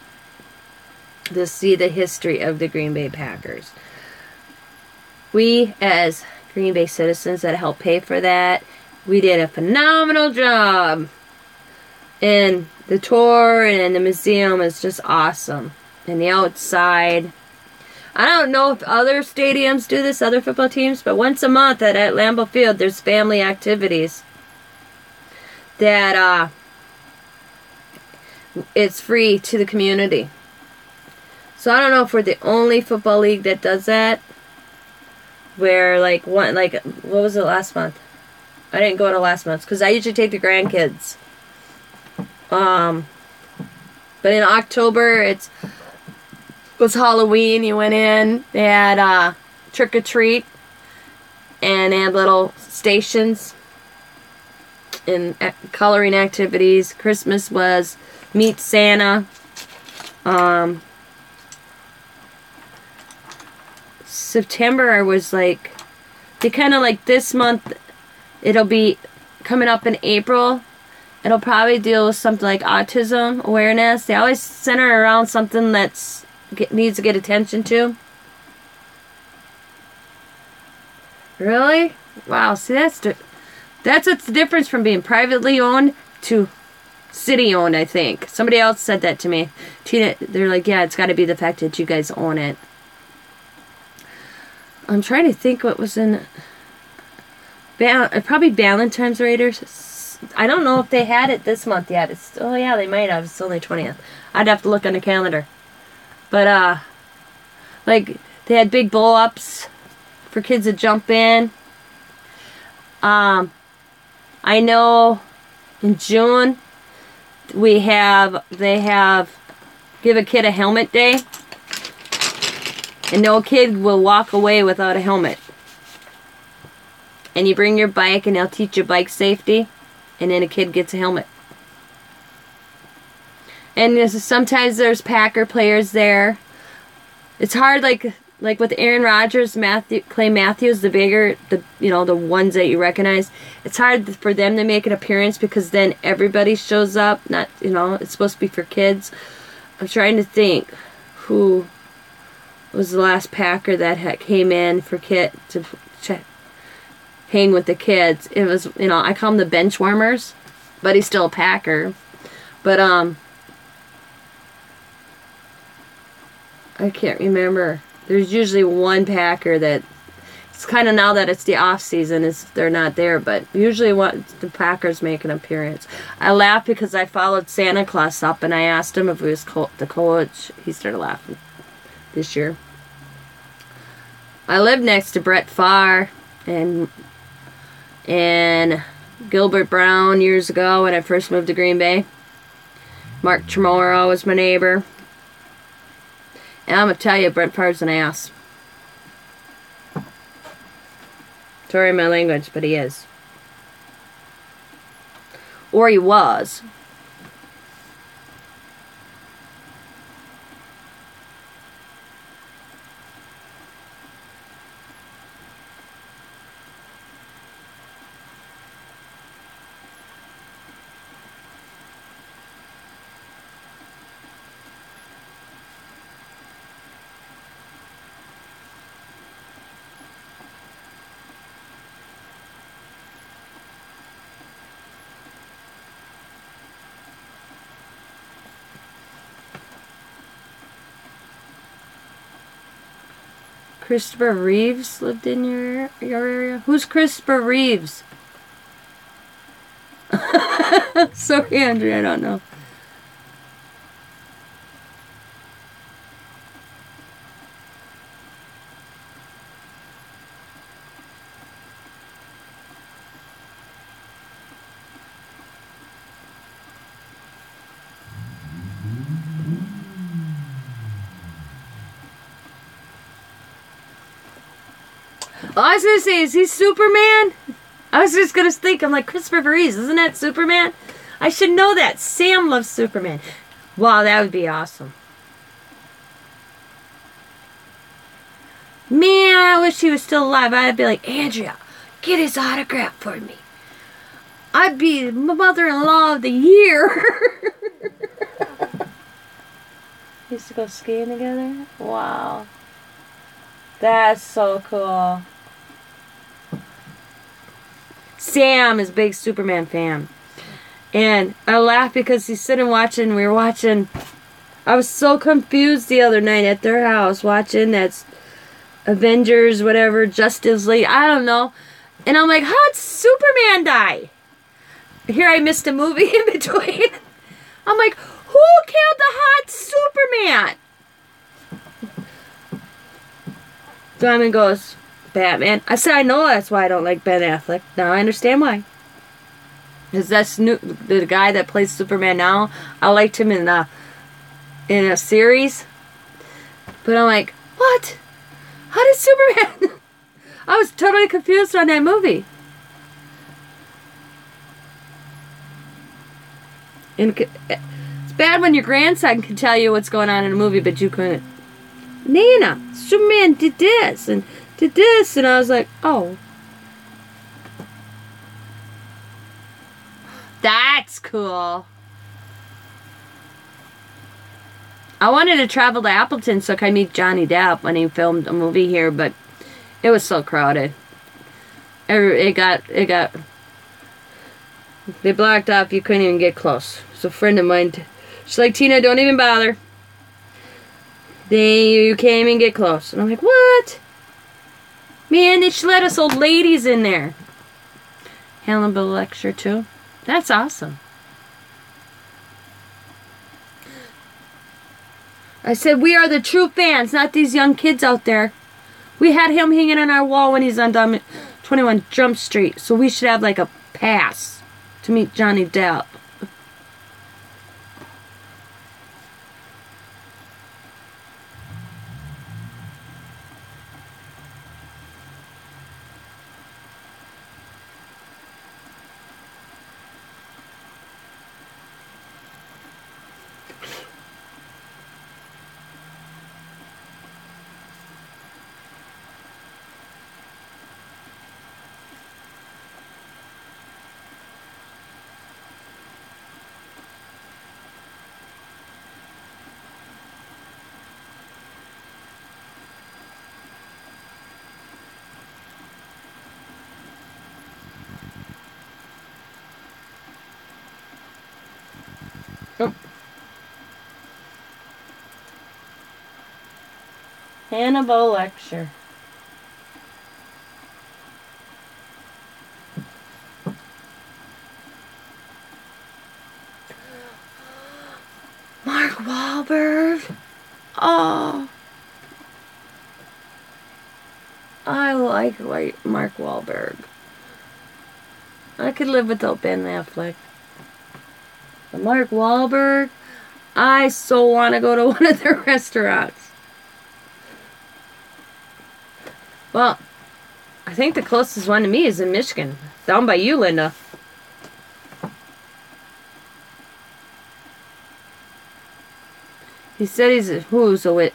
to see the history of the Green Bay Packers. We, as Green Bay citizens that helped pay for that, we did a phenomenal job. And the tour and the museum is just awesome. And the outside. I don't know if other stadiums do this, other football teams, but once a month at Lambeau Field, there's family activities that it's free to the community. So I don't know if we're the only football league that does that. Where what was it last month? I didn't go to last month's because I usually take the grandkids. But in October it was Halloween. You went in, they had trick or treat, and they had little stations and coloring activities. Christmas was meet Santa. September was they kind of this month, it'll be coming up in April. It'll probably deal with something like autism awareness. They always center around something that's needs to get attention to. Really? Wow, see that's what's the difference from being privately owned to city owned, I think. Somebody else said that to me. Tina, they're like, yeah, it's got to be the fact that you guys own it. I'm trying to think what was in probably Valentine's Raiders. I don't know if they had it this month yet. Oh yeah, they might have. It's only 20th. I'd have to look on the calendar. But they had big blow ups for kids to jump in. I know in June they have give a kid a helmet day, and no kid will walk away without a helmet. And you bring your bike and they'll teach you bike safety, and then a kid gets a helmet. And sometimes there's Packer players there. It's hard, like with Aaron Rodgers, Clay Matthews, the ones that you recognize. It's hard for them to make an appearance because then everybody shows up. Not, it's supposed to be for kids. I'm trying to think who was the last Packer that came in for to hang with the kids. It was, I call them the bench warmers, but he's still a Packer. But I can't remember. There's usually one Packer that, it's kind of now that it's the off season, they're not there, but usually the Packers make an appearance. I laughed because I followed Santa Claus up and I asked him if he was the coach. He started laughing this year. I lived next to Brett Favre and Gilbert Brown years ago when I first moved to Green Bay. Mark Tremoro was my neighbor. And I'm going to tell you, Brett Favre's an ass. Sorry my language, but he is. Or he was. Christopher Reeves lived in your area? Who's Christopher Reeves? Sorry, Andrea, I don't know. Oh, I was going to say, is he Superman? I was just going to think, I'm like, Christopher Reeves, isn't that Superman? I should know that. Sam loves Superman. Wow, that would be awesome. Man, I wish he was still alive. I'd be like, Andrea, get his autograph for me. I'd be mother-in-law of the year. Used to go skiing together? Wow. That's so cool. Sam is a big Superman fan. And I laugh because he's sitting watching, we were watching, I was so confused the other night at their house watching that's Avengers, whatever, Justice League, I don't know. And I'm like, how'd Superman die? Here I missed a movie in between. I'm like, who killed the hot Superman? Diamond goes, Batman. I said, I know that's why I don't like Ben Affleck. Now I understand why. Because that's the guy that plays Superman now. I liked him in a series. But I'm like, what? How did Superman? I was totally confused on that movie. And it's bad when your grandson can tell you what's going on in a movie, but you couldn't. Nana, Superman did this and did this, and I was like, oh. That's cool. I wanted to travel to Appleton so I could meet Johnny Depp when he filmed a movie here, but it was so crowded. They blocked off. You couldn't even get close. So a friend of mine, she's like, Tina, don't even bother. You can't even get close. And I'm like, what? Man, they should let us old ladies in there. Helen Bill lecture too. That's awesome. I said, we are the true fans, not these young kids out there. We had him hanging on our wall when he's on 21 Jump Street. So we should have like a pass to meet Johnny Depp. Oh. Hannibal Lecter. Mark Wahlberg. Oh. I like Mark Wahlberg. I could live without Ben Affleck. But Mark Wahlberg, I so want to go to one of their restaurants. Well, I think the closest one to me is in Michigan. Down by you, Linda. He said he's a who's a wit.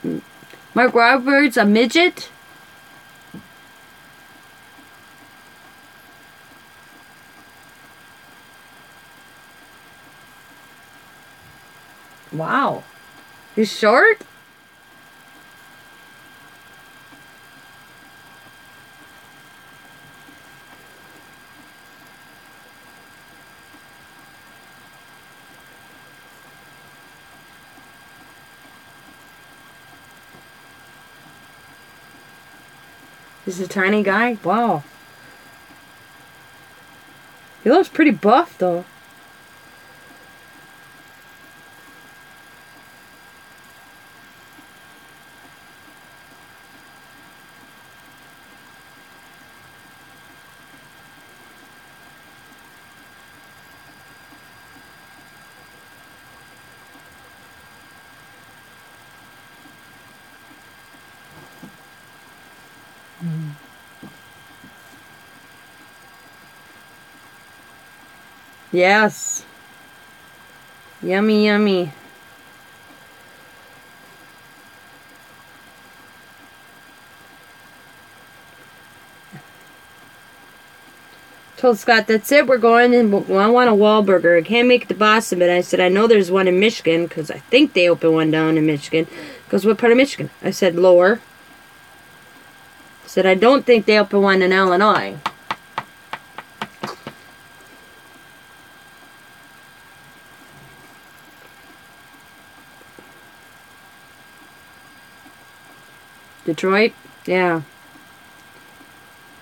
Mark Wahlberg's a midget? Wow. He's short? He's a tiny guy? Wow. He looks pretty buff, though. Yes. Yummy, yummy. Told Scott, that's it, we're going, and I want a Wahlburger. I can't make it to Boston, but I said, I know there's one in Michigan, because I think they open one down in Michigan. Because what part of Michigan? I said, lower. I said, I don't think they open one in Illinois. Detroit? Yeah.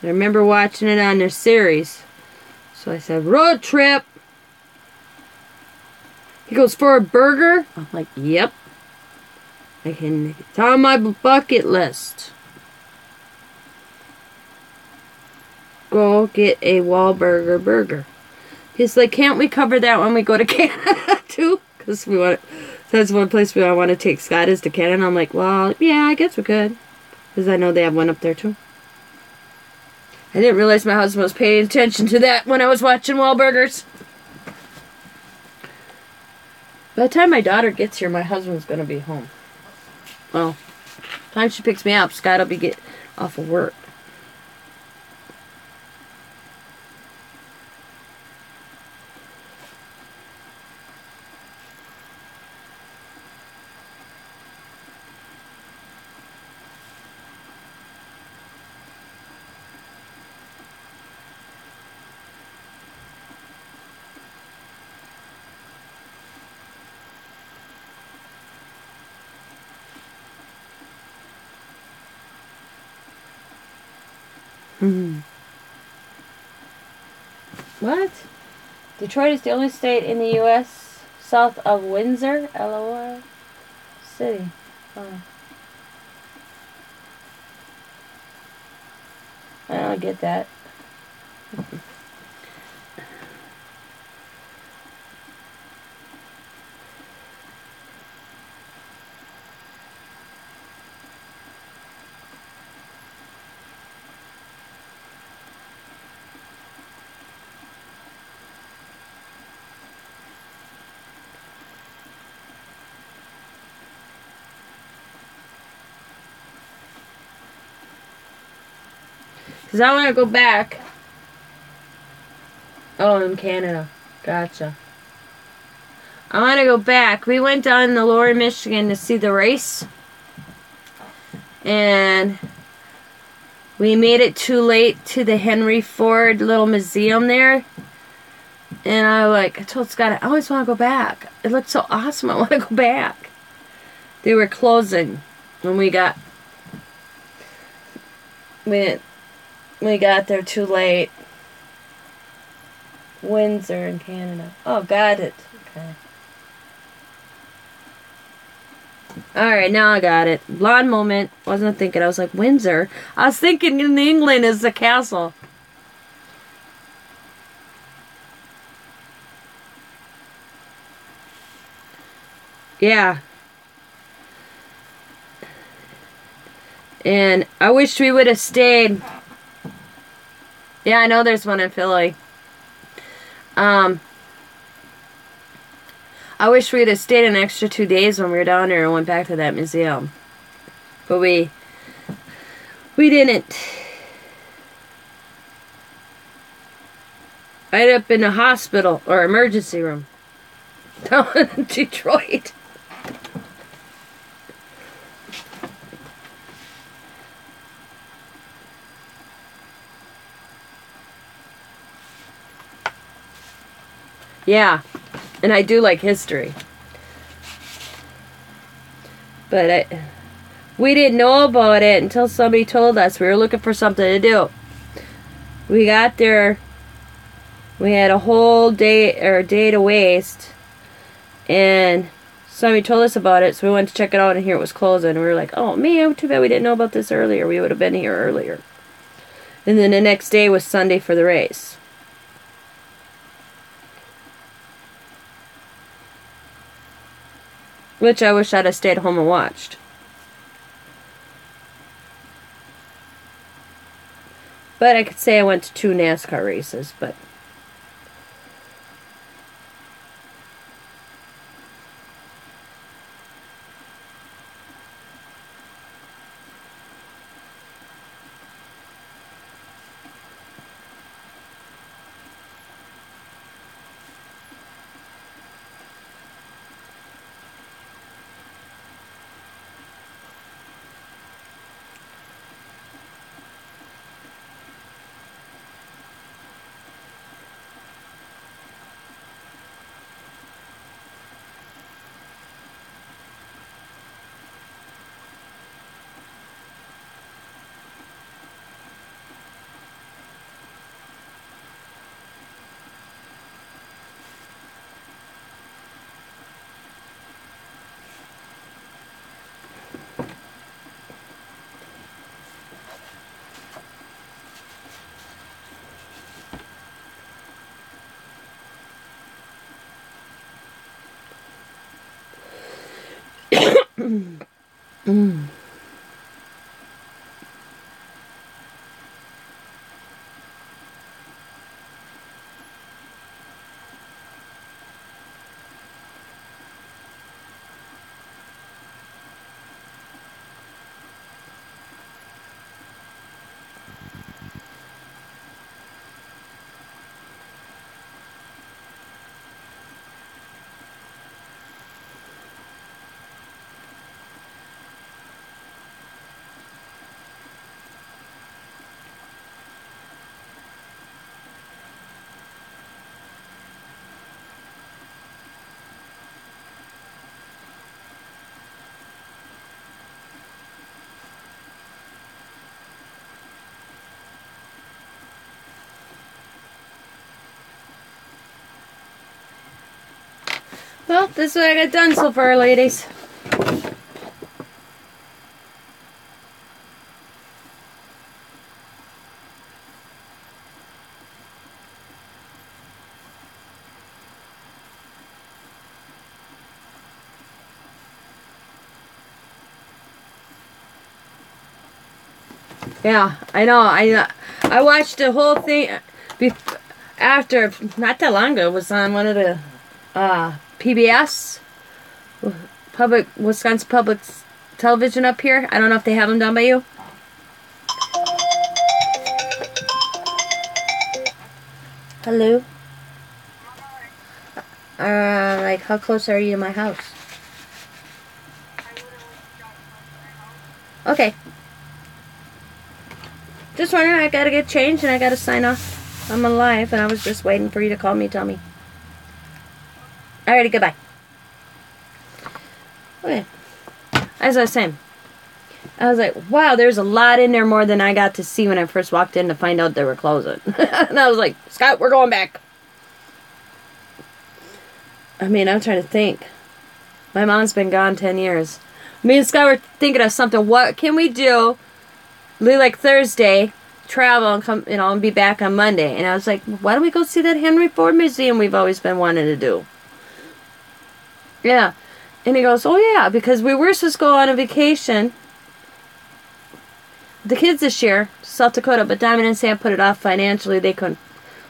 I remember watching it on their series. So I said, road trip. He goes, for a burger? I'm like, yep. It's on my bucket list. Go get a Wahlburger burger. He's like, can't we cover that when we go to Canada too? Because that's one place where I want to take Scott is to Canada. I'm like, well, yeah, I guess we could. Because I know they have one up there too. I didn't realize my husband was paying attention to that when I was watching Wahlburgers. By the time my daughter gets here, my husband's going to be home. Well, by the time she picks me up, Scott will be getting off of work. What? Detroit is the only state in the U.S. south of Windsor, LOL City. Oh. I don't get that. Because I want to go back. Oh, in Canada. Gotcha. I want to go back. We went down to Lower Michigan to see the race. And we made it too late to the Henry Ford little museum there. And I told Scott, I always want to go back. It looked so awesome. I want to go back. They were closing when we got there too late. Windsor in Canada. Oh, got it. Okay. Alright, now I got it. Blonde moment. Wasn't thinking. I was like, Windsor? I was thinking in England is the castle. Yeah. And I wish we would have stayed. Yeah, I know there's one in Philly. I wish we'd have stayed an extra 2 days when we were down there and went back to that museum. But we didn't. I ended up in a hospital or emergency room down in Detroit. Yeah, and I do like history. But we didn't know about it until somebody told us. We were looking for something to do. We got there. We had a whole day day to waste. And somebody told us about it, so we went to check it out, and here it was closing. And we were like, oh man, too bad we didn't know about this earlier. We would have been here earlier. And then the next day was Sunday for the race. Which I wish I'd have stayed home and watched. But I could say I went to 2 NASCAR races, but... Well, this is what I got done so far, ladies. Yeah, I know. I watched the whole thing after, not that long ago. It was on one of the PBS, Wisconsin Public Television up here. I don't know if they have them down by you. Hello? Like, how close are you to my house? Okay. Just wondering, I gotta get changed and I gotta sign off. I'm alive and I was just waiting for you to call me, tell me. Alrighty, goodbye. Okay. As I was saying, I was like, wow, there's a lot in there, more than I got to see when I first walked in to find out they were closing. And I was like, Scott, we're going back. I mean, I'm trying to think. My mom's been gone 10 years. Me and Scott were thinking of something. What can we do? Leave like Thursday, travel and come, and be back on Monday. And I was like, why don't we go see that Henry Ford Museum we've always been wanting to do? Yeah. And he goes, oh yeah, because we were supposed to go on a vacation, the kids this year, to South Dakota, but Diamond and Sam put it off financially. They couldn't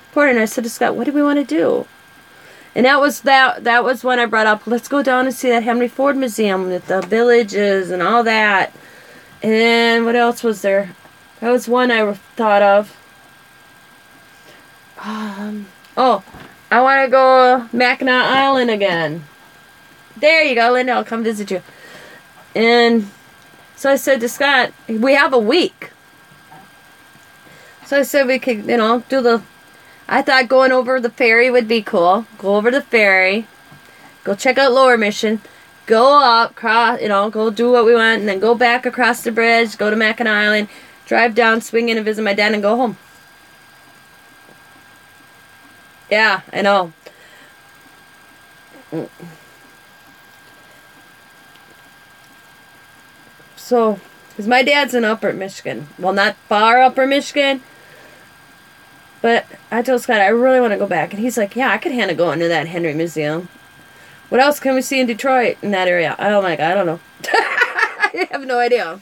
afford it. And I said to Scott, what do we want to do? And that was when I brought up, let's go down and see that Henry Ford Museum with the villages and all that. And what else was there? That was one I thought of. Oh, I want to go Mackinac Island again. There you go, Linda, I'll come visit you. And so I said to Scott, we have a week. So I said we could, I thought going over the ferry would be cool. Go over the ferry. Go check out Lower Mission. Go up, cross, go do what we want, and then go back across the bridge, go to Mackinac Island, drive down, swing in and visit my dad, and go home. Yeah, I know. So, because my dad's in Upper Michigan. Well, not far Upper Michigan. But I told Scott, I really want to go back. And he's like, yeah, I could handle going to that Henry Museum. What else can we see in Detroit in that area? I'm like, I don't know. I have no idea.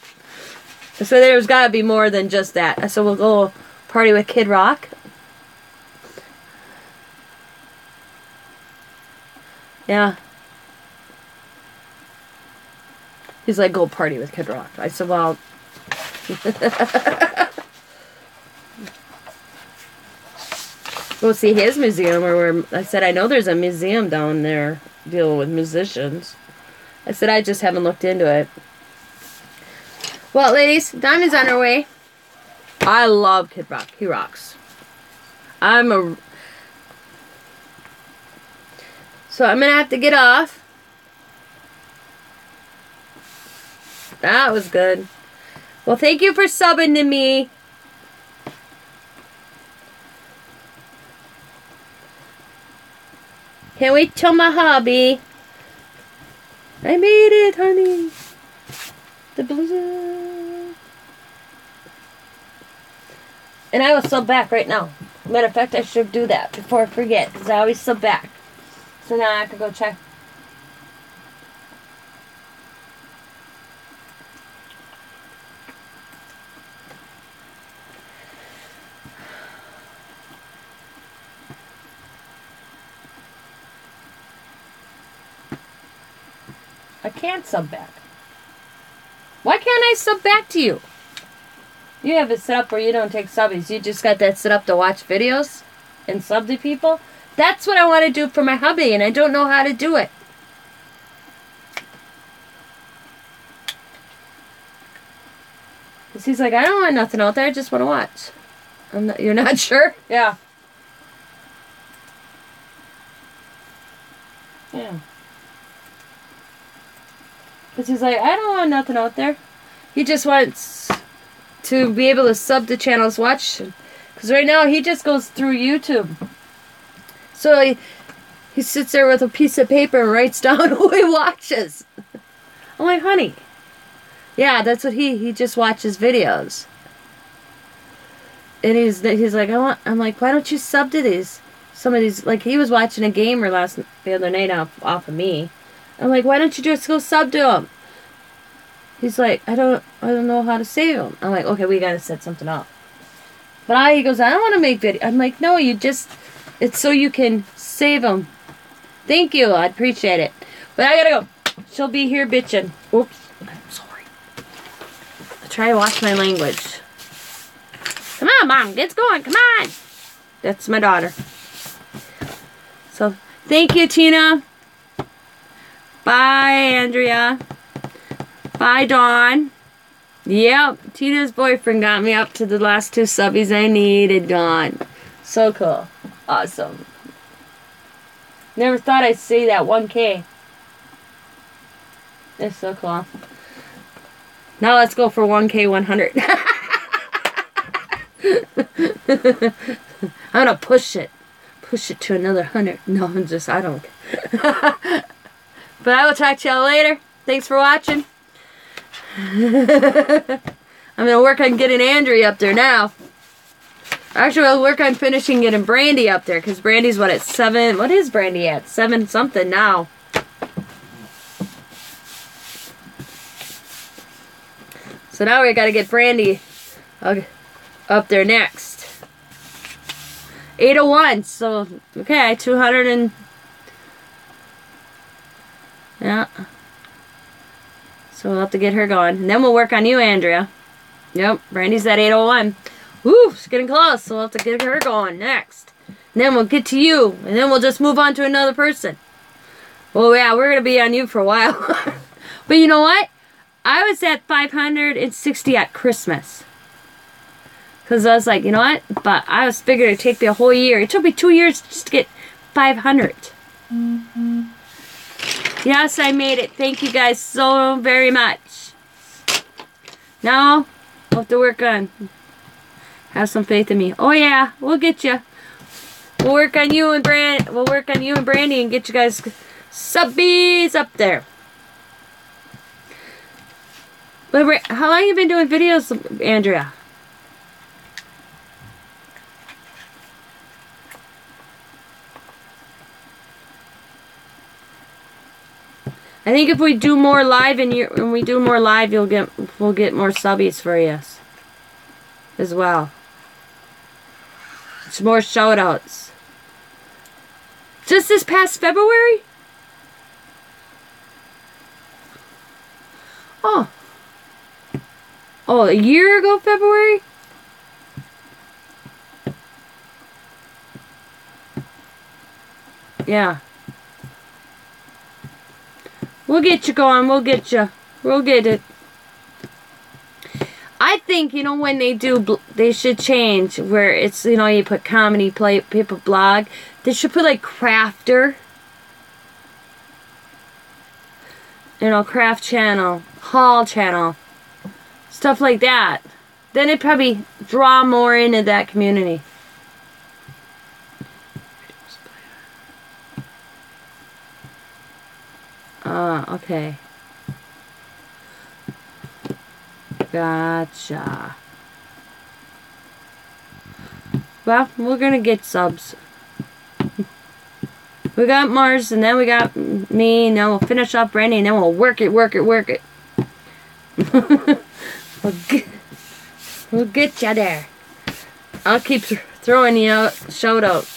So there's got to be more than just that. So we'll go party with Kid Rock. Yeah. He's like, go party with Kid Rock. I said, well... go see his museum, or where I said, I know there's a museum down there dealing with musicians. I said, I just haven't looked into it. Well, ladies, Diamond's on her way. I love Kid Rock. He rocks. So I'm going to have to get off. That was good. Well, thank you for subbing to me. Can't wait till my hobby. I made it, honey. The blizzard. And I will sub back right now. Matter of fact, I should do that before I forget, because I always sub back. So now I can go check. I can't sub back. Why can't I sub back to you? You have it set up where you don't take subbies. You just got that set up to watch videos and sub to people. That's what I want to do for my hubby, and I don't know how to do it. Because he's like, I don't want nothing out there. I just want to watch. You're not sure? Yeah. Yeah. Because he's like, I don't want nothing out there. He just wants to be able to sub to channels, watch. Because right now he just goes through YouTube. So he sits there with a piece of paper and writes down who he watches. I'm like, honey. Yeah, that's what he just watches videos. And he's like, I'm like, why don't you sub to these? Some of these, like he was watching a gamer the other night off of me. I'm like, why don't you just go sub to him? He's like, I don't know how to save them. I'm like, okay, we gotta set something up. But he goes, I don't want to make video. I'm like, no, it's so you can save them. Thank you, I appreciate it. But I gotta go. She'll be here bitching. Oops, I'm sorry. I try to watch my language. Come on, Mom, get going, come on. That's my daughter. So, thank you, Tina. Bye, Andrea. Bye, Dawn. Yep, Tina's boyfriend got me up to the last 2 subbies I needed, Dawn. So cool. Awesome. Never thought I'd see that 1K. It's so cool. Now let's go for 1K 100. I'm gonna push it. Push it to another 100. No, I don't. But I will talk to y'all later. Thanks for watching. I'm gonna work on getting Andrea up there now. Actually, I'll work on finishing getting Brandy up there, because Brandy's what, at 7? What is Brandy at? 7 something now. So now we gotta get Brandy up there next. 801. So okay, 200 and yeah. So we'll have to get her going. And then we'll work on you, Andrea. Yep, Brandy's at 801. Woo, she's getting close. So we'll have to get her going next. And then we'll get to you. And then we'll just move on to another person. Well, yeah, we're going to be on you for a while. But you know what? I was at 560 at Christmas. Because I was like, you know what? But I was figuring it'd take me a whole year. It took me 2 years just to get 500. Mm-hmm. Yes, I made it. Thank you guys so very much. Now, we'll have to work on. Have some faith in me. Oh yeah, we'll get you. We'll work on you and Brandy and get you guys subbies up there. But how long have you been doing videos, Andrea? I think if we do more live we'll get more subbies for you as well. It's more shout outs. Just this past February? Oh. Oh, a year ago February? Yeah. We'll get you going. We'll get you. We'll get it. I think, you know, when they should change where it's, you know, you put comedy, people blog. They should put like crafter. You know, craft channel, haul channel. Stuff like that. Then it'd probably draw more into that community. Okay. Gotcha. Well, we're gonna get subs. We got Mars, and then we got me, and then we'll finish off Brandy, and then we'll work it. We'll get ya there. I'll keep throwing you out, shout out.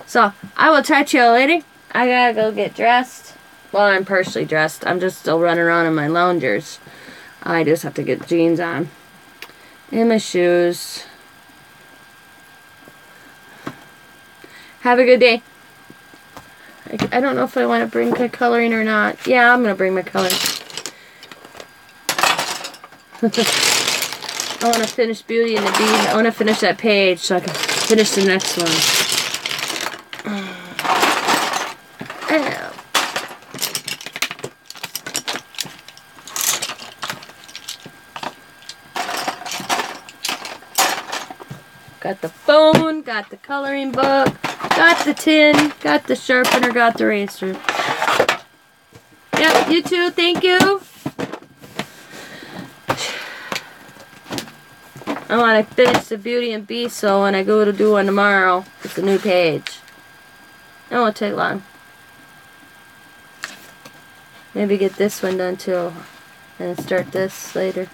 So, I will talk to you later. I gotta go get dressed. Well, I'm partially dressed. I'm just still running around in my loungers. I just have to get jeans on. And my shoes. Have a good day. I don't know if I want to bring my coloring or not. Yeah, I'm going to bring my coloring. I want to finish Beauty and the Beast. I want to finish that page so I can finish the next one. Ow. Got the phone, got the coloring book, got the tin, got the sharpener, got the eraser. Yep, you too, thank you. I want to finish the Beauty and Beast, so when I go to do one tomorrow, it's a new page. It won't take long. Maybe get this one done too. and start this later.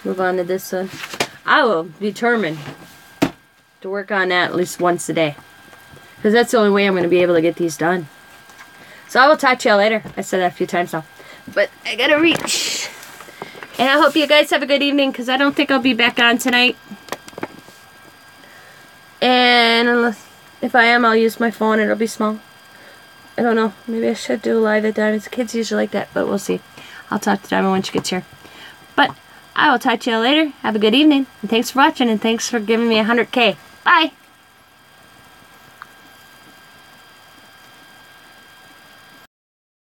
Move on to this one. I will be determined to work on that at least once a day. Because that's the only way I'm going to be able to get these done. So I will talk to y'all later. I said that a few times now. But I gotta reach. And I hope you guys have a good evening, because I don't think I'll be back on tonight. And unless, if I am, I'll use my phone. It'll be small. I don't know. Maybe I should do a live at Diamond's. Kids usually like that, but we'll see. I'll talk to Diamond when she gets here. But I will talk to y'all later. Have a good evening. And thanks for watching, and thanks for giving me 100K. Bye!